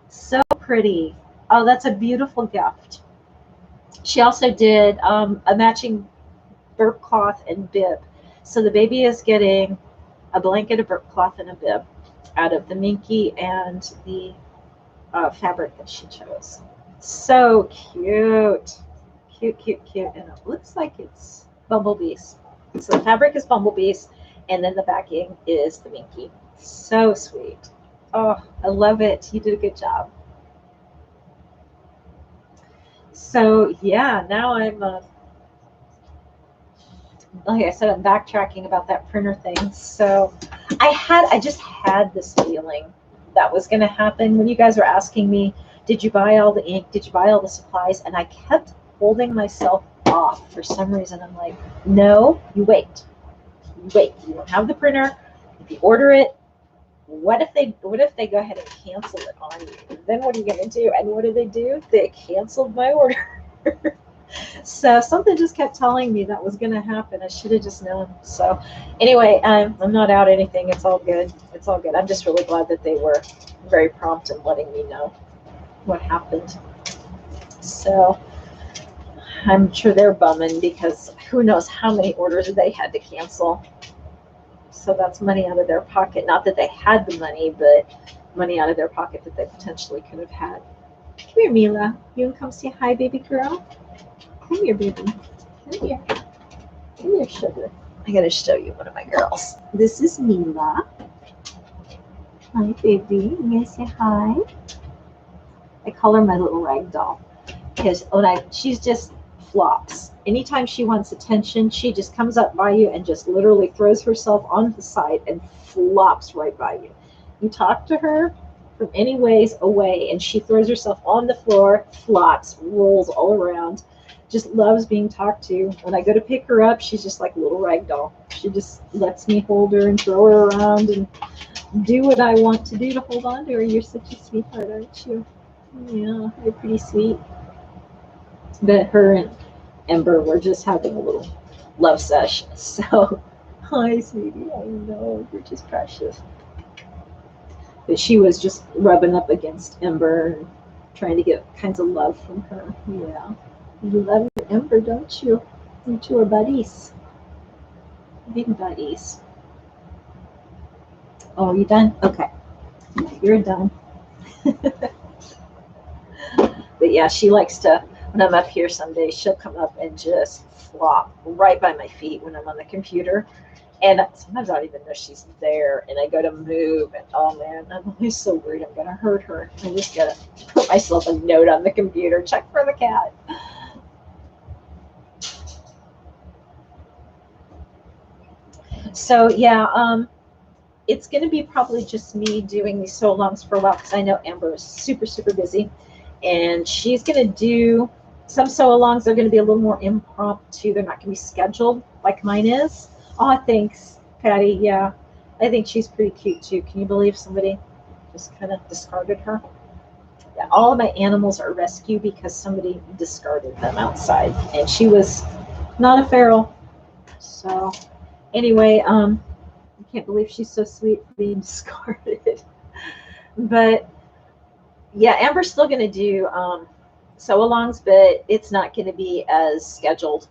So pretty. Oh, that's a beautiful gift. She also did a matching burp cloth and bib. So the baby is getting a blanket, a burp cloth, and a bib out of the Minky and the fabric that she chose. So cute. Cute, cute, cute. And it looks like it's bumblebees. So the fabric is bumblebees, and then the backing is the Minky. So sweet. Oh, I love it. You did a good job. So yeah, now I'm like I said, I'm backtracking about that printer thing. So I just had this feeling that was going to happen when you guys were asking me, did you buy all the ink? Did you buy all the supplies? And I kept holding myself off for some reason. I'm like, no, you wait. You wait. You don't have the printer. If you order it, what if they go ahead and cancel it on you? Then what are you going to do? And what did they do? They canceled my order. So something just kept telling me that was going to happen. I should have just known. So anyway, I'm not out anything. It's all good. It's all good. I'm just really glad that they were very prompt in letting me know what happened. So I'm sure they're bumming because who knows how many orders they had to cancel. So that's money out of their pocket. Not that they had the money, but money out of their pocket that they potentially could have had. Come here, Mila. You want to come say hi, baby girl? Come here, baby. Come here. Come here, sugar. I gotta show you one of my girls. This is Mila. Hi, baby. You gonna say hi? I call her my little rag doll because she's just flops. Anytime she wants attention, she just comes up by you and just literally throws herself on the side and flops right by you. You talk to her from any ways away, and she throws herself on the floor, flops, rolls all around. Just loves being talked to. When I go to pick her up, she's just like a little rag doll. She just lets me hold her and throw her around and do what I want to do to hold on to her. You're such a sweetheart, aren't you? Yeah, you're pretty sweet. But her and Ember were just having a little love sesh. So, hi, sweetie. I know you're just precious. But she was just rubbing up against Ember and trying to get kinds of love from her. Yeah. You love your Ember, don't you? You two are buddies. Big buddies. Oh, you done? Okay. You're done. But yeah, she likes to, when I'm up here some days, she'll come up and just flop right by my feet when I'm on the computer. And sometimes I don't even know she's there. And I go to move, and oh man, I'm always so worried I'm going to hurt her. I just got to put myself a note on the computer, check for the cat. So yeah, it's going to be probably just me doing these sew-alongs for a while because I know Amber is super, super busy. And she's going to do some sew-alongs. They're going to be a little more impromptu. They're not going to be scheduled like mine is. Oh, thanks, Patty. Yeah, I think she's pretty cute too. Can you believe somebody just kind of discarded her? Yeah, all of my animals are rescue because somebody discarded them outside. And she was not a feral. So anyway, I can't believe she's so sweet for being discarded. But yeah, Amber's still going to do sew-alongs, but it's not going to be as scheduled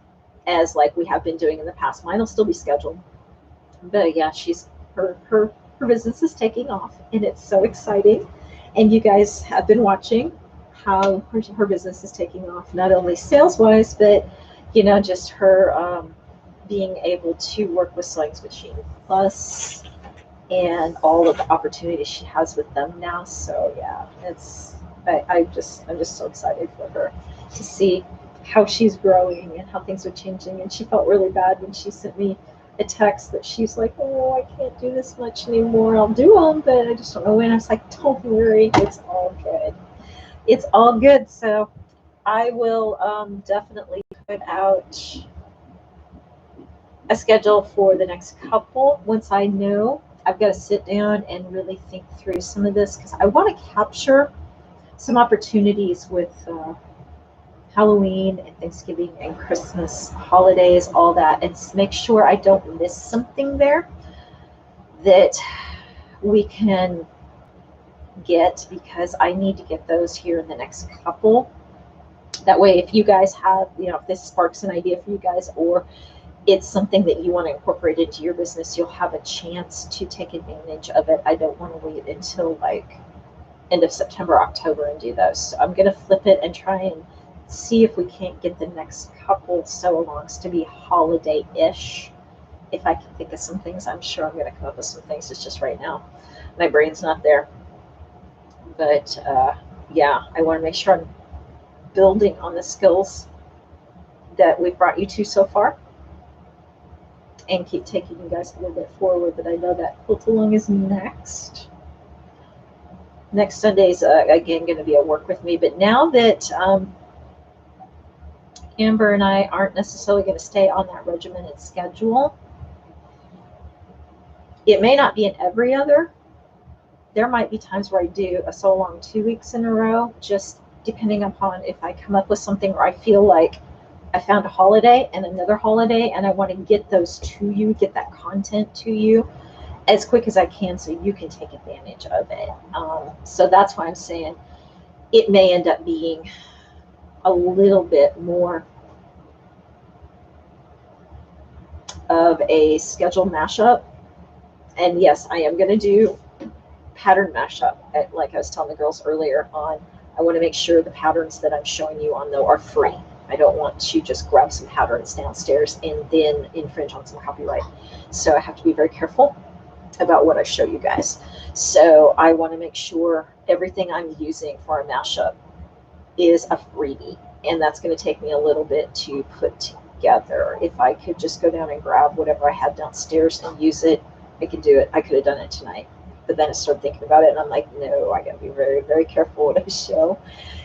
as like we have been doing in the past. Mine will still be scheduled, but yeah, her business is taking off, and it's so exciting. And you guys have been watching how her business is taking off, not only sales-wise, but just her being able to work with Sewing Machine Plus and all of the opportunities she has with them now. So yeah, I'm just so excited for her to see how she's growing and how things are changing. And she felt really bad when she sent me a text that she's like, oh, I can't do this much anymore. I'll do them, but I just don't know when. I was like, don't worry, it's all good. It's all good. So I will definitely put out a schedule for the next couple once I know I've got to sit down and really think through some of this because I want to capture some opportunities with Halloween and Thanksgiving and Christmas holidays, all that, and make sure I don't miss something there that we can get, because I need to get those here in the next couple. That way, if you guys have, if this sparks an idea for you guys, or it's something that you want to incorporate into your business, you'll have a chance to take advantage of it. I don't want to wait until like end of September, October and do those. So I'm going to flip it and try and see if we can't get the next couple sew-alongs to be holiday-ish. If I can think of some things, I'm sure I'm going to come up with some things. It's just right now my brain's not there. But yeah, I want to make sure I'm building on the skills that we've brought you to so far and keep taking you guys a little bit forward. But I know that quilt along is next. Next Sunday's again going to be a work with me. But now that Amber and I aren't necessarily going to stay on that regimented schedule, it may not be in every other. There might be times where I do a sew along 2 weeks in a row, just depending upon if I come up with something where I feel like I found a holiday and another holiday, and I want to get those to you, get that content to you as quick as I can so you can take advantage of it. So that's why I'm saying it may end up being a little bit more of a scheduled mashup. And yes, I am going to do pattern mashup. Like I was telling the girls earlier on, I want to make sure the patterns that I'm showing you on though are free. I don't want to just grab some patterns downstairs and then infringe on some copyright. So I have to be very careful about what I show you guys. So I want to make sure everything I'm using for a mashup is a freebie, and that's going to take me a little bit to put together. If I could just go down and grab whatever I had downstairs and use it, I could do it. I could have done it tonight. But then I started thinking about it, and I'm like, no, I got to be very, very careful what I show,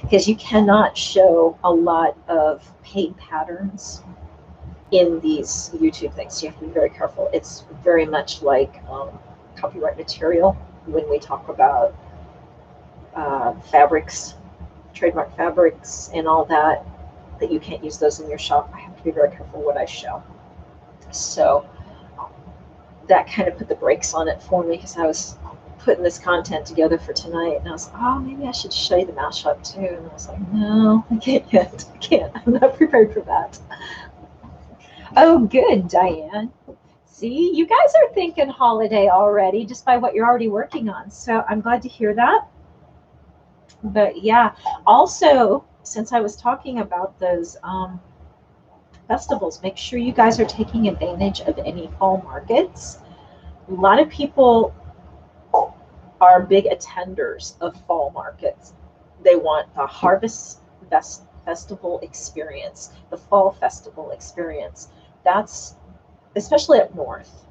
because you cannot show a lot of paid patterns in these YouTube things. You have to be very careful. It's very much like copyright material when we talk about fabrics, trademark fabrics, and all that, that you can't use those in your shop. I have to be very careful what I show. So that kind of put the brakes on it for me, because I was putting this content together for tonight, and I was like, oh, maybe I should show you the mashup too. And I was like, no, I can't yet. I can't. I'm not prepared for that. Oh, good, Diane. See, you guys are thinking holiday already just by what you're already working on. So I'm glad to hear that. But yeah, also, since I was talking about those festivals, make sure you guys are taking advantage of any fall markets. A lot of people are big attenders of fall markets. They want the Harvest Festival experience, the Fall Festival experience. That's especially up north,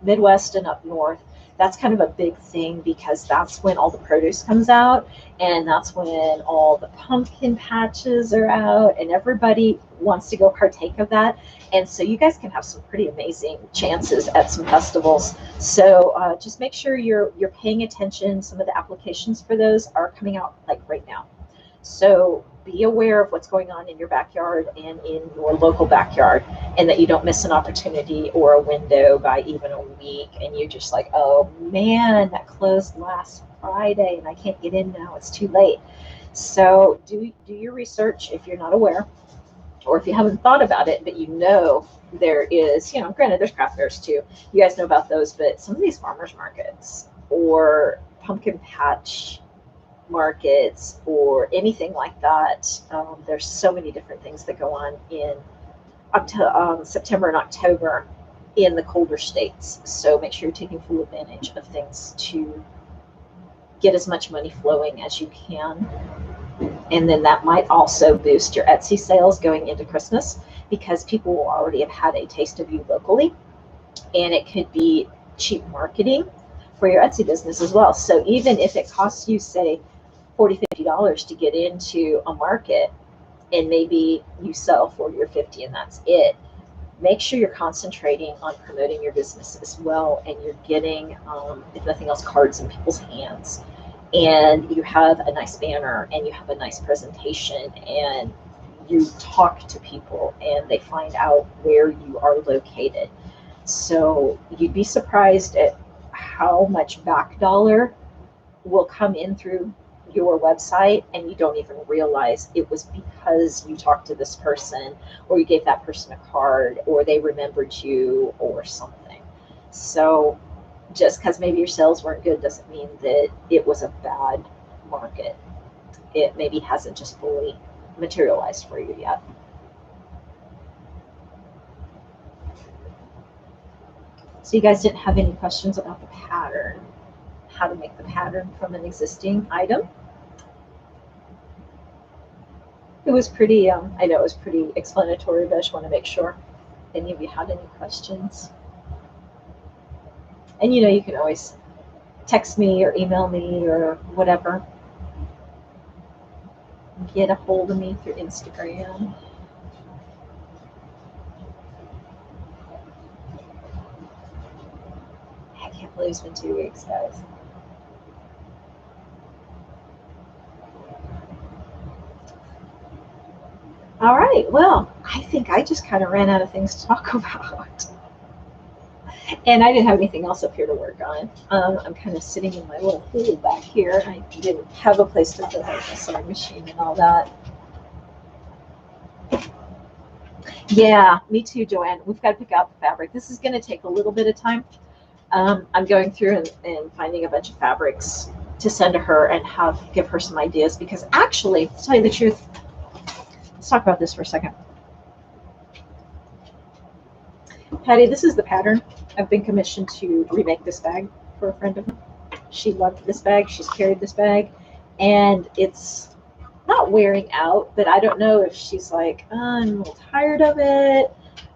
Midwest and up north. That's kind of a big thing, because that's when all the produce comes out, and that's when all the pumpkin patches are out, and everybody wants to go partake of that. And so you guys can have some pretty amazing chances at some festivals. So just make sure you're paying attention. Some of the applications for those are coming out like right now. So be aware of what's going on in your backyard and in your local backyard, and that you don't miss an opportunity or a window by even a week, and you're just like, oh man, that closed last Friday and I can't get in now, it's too late. So do your research if you're not aware, or if you haven't thought about it, but you know there is, granted there's craft fairs too, you guys know about those, but some of these farmers markets or pumpkin patch markets or anything like that, there's so many different things that go on in September and October in the colder states. So make sure you're taking full advantage of things to get as much money flowing as you can. And then that might also boost your Etsy sales going into Christmas, because people will already have had a taste of you locally, and it could be cheap marketing for your Etsy business as well. So even if it costs you, say, $40, $50 to get into a market, and maybe you sell 40 or 50 and that's it, make sure you're concentrating on promoting your business as well, and you're getting, if nothing else, cards in people's hands, and you have a nice banner and you have a nice presentation, and you talk to people and they find out where you are located. So you'd be surprised at how much back dollar will come in through your website, and you don't even realize it was because you talked to this person, or you gave that person a card, or they remembered you or something. So just because maybe your sales weren't good doesn't mean that it was a bad market. It maybe hasn't just fully materialized for you yet. So you guys didn't have any questions about the pattern, how to make the pattern from an existing item? It was pretty, I know it was pretty explanatory, but I just want to make sure any of you had any questions. And you know, you can always text me or email me or whatever. Get a hold of me through Instagram. I can't believe it's been 2 weeks, guys. All right, well, I think I just kind of ran out of things to talk about. And I didn't have anything else up here to work on. I'm kind of sitting in my little hole back here. I didn't have a place to put my sewing machine and all that. Yeah, me too, Joanne. We've got to pick out the fabric. This is going to take a little bit of time. I'm going through and finding a bunch of fabrics to send to her and give her some ideas, because actually, to tell you the truth, let's talk about this for a second. Patty, this is the pattern. I've been commissioned to remake this bag for a friend of mine. She loved this bag. She's carried this bag, and it's not wearing out, but I don't know if she's like, oh, I'm a little tired of it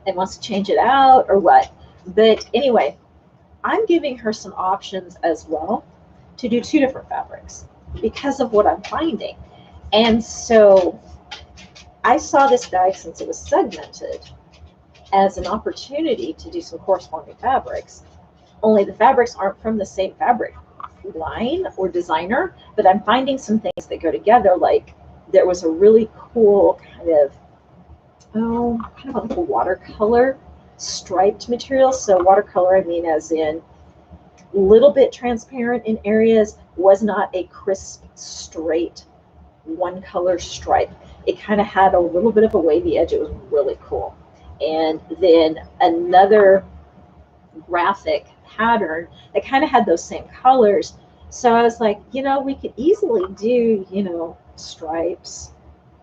and wants to change it out or what. But anyway, I'm giving her some options as well to do 2 different fabrics because of what I'm finding. And so I saw this bag, since it was segmented, as an opportunity to do some corresponding fabrics. Only the fabrics aren't from the same fabric line or designer, but I'm finding some things that go together. Like there was a really cool kind of like a watercolor striped material. So watercolor, I mean as in a little bit transparent in areas, was not a crisp, straight, one color stripe. It kind of had a little bit of a wavy edge. It was really cool. And then another graphic pattern that kind of had those same colors. So I was like, you know, we could easily do, you know, stripes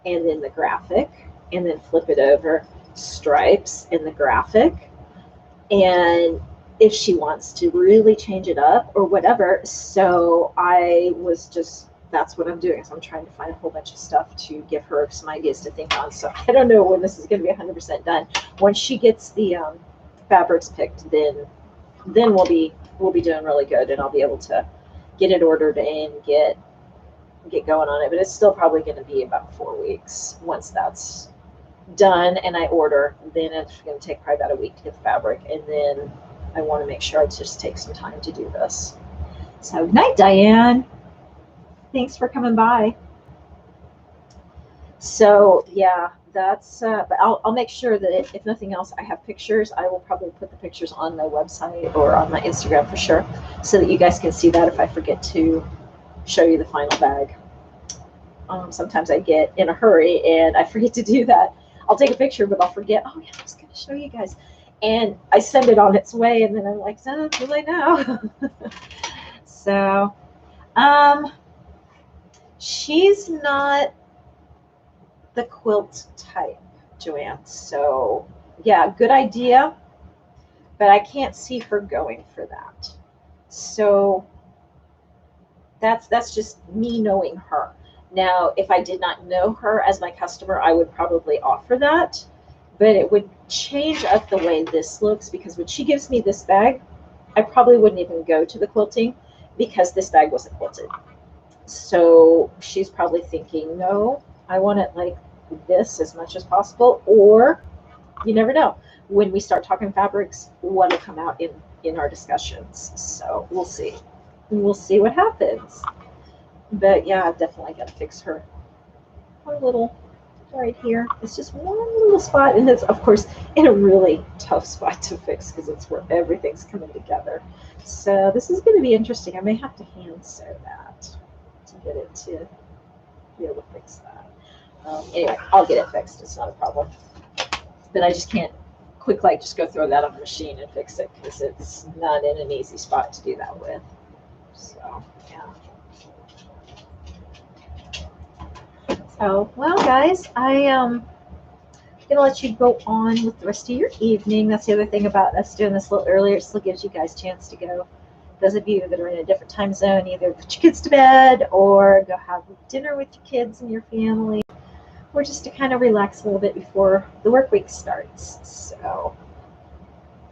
and then the graphic, and then flip it over, stripes and the graphic. And if she wants to really change it up or whatever. So I was just, that's what I'm doing. So I'm trying to find a whole bunch of stuff to give her some ideas to think on. So I don't know when this is going to be 100% done. Once she gets the fabrics picked, then we'll be doing really good, and I'll be able to get it ordered and get going on it. But it's still probably going to be about 4 weeks once that's done and I order. Then it's going to take probably about a week to get the fabric, and then I want to make sure I just take some time to do this. So good night, Diane. Thanks for coming by. So yeah, that's but I'll make sure that if nothing else, I have pictures. I will probably put the pictures on my website or on my Instagram for sure, so that you guys can see that if I forget to show you the final bag. Sometimes I get in a hurry and I forget to do that. I'll take a picture, but I'll forget, oh yeah, I was going to show you guys. And I send it on its way, and then I'm like, oh, too late now. So, she's not the quilt type, Joanne. So yeah, good idea, but I can't see her going for that. So that's just me knowing her. Now, if I did not know her as my customer, I would probably offer that, but it would change up the way this looks, because when she gives me this bag, I probably wouldn't even go to the quilting because this bag wasn't quilted. So she's probably thinking, no, I want it like this as much as possible, or you never know. when we start talking fabrics, what will come out in our discussions. So we'll see. We'll see what happens. But yeah, I've definitely got to fix her little right here. It's just one little spot, and it's of course in a really tough spot to fix because it's where everything's coming together. So this is going to be interesting. I may have to hand sew that to get it to be able to fix that. Anyway, I'll get it fixed. It's not a problem. But I just can't quick like just go throw that on the machine and fix it because it's not in an easy spot to do that with. So yeah. So well, guys, I'm gonna let you go on with the rest of your evening. That's the other thing about us doing this a little earlier. It still gives you guys a chance to go. Those of you that are in a different time zone, either put your kids to bed or go have dinner with your kids and your family, or just to kind of relax a little bit before the work week starts. So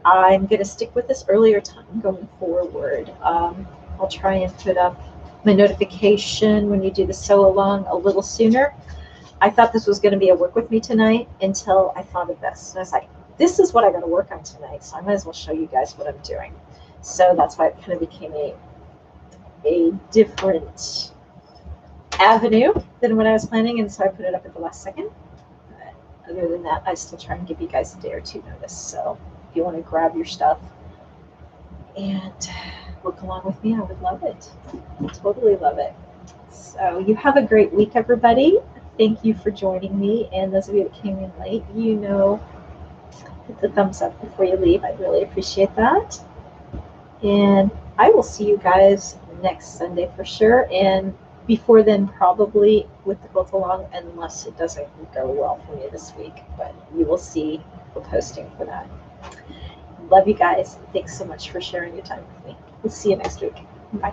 I'm going to stick with this earlier time going forward. I'll try and put up my notification when you do the sew along a little sooner. I thought this was going to be a work with me tonight until I thought of this. And I was like, this is what I got to work on tonight, so I might as well show you guys what I'm doing. So that's why it kind of became a different avenue than what I was planning, and so I put it up at the last second. But other than that, I still try and give you guys a day or two notice. So if you want to grab your stuff and work along with me, I would love it. Totally love it. So you have a great week, everybody. Thank you for joining me, and those of you that came in late, you know, hit the thumbs up before you leave. I'd really appreciate that. And I will see you guys next Sunday for sure. And before then, probably with the quilt along, unless it doesn't go well for me this week. But you will see the posting for that. Love you guys. Thanks so much for sharing your time with me. We'll see you next week. Bye.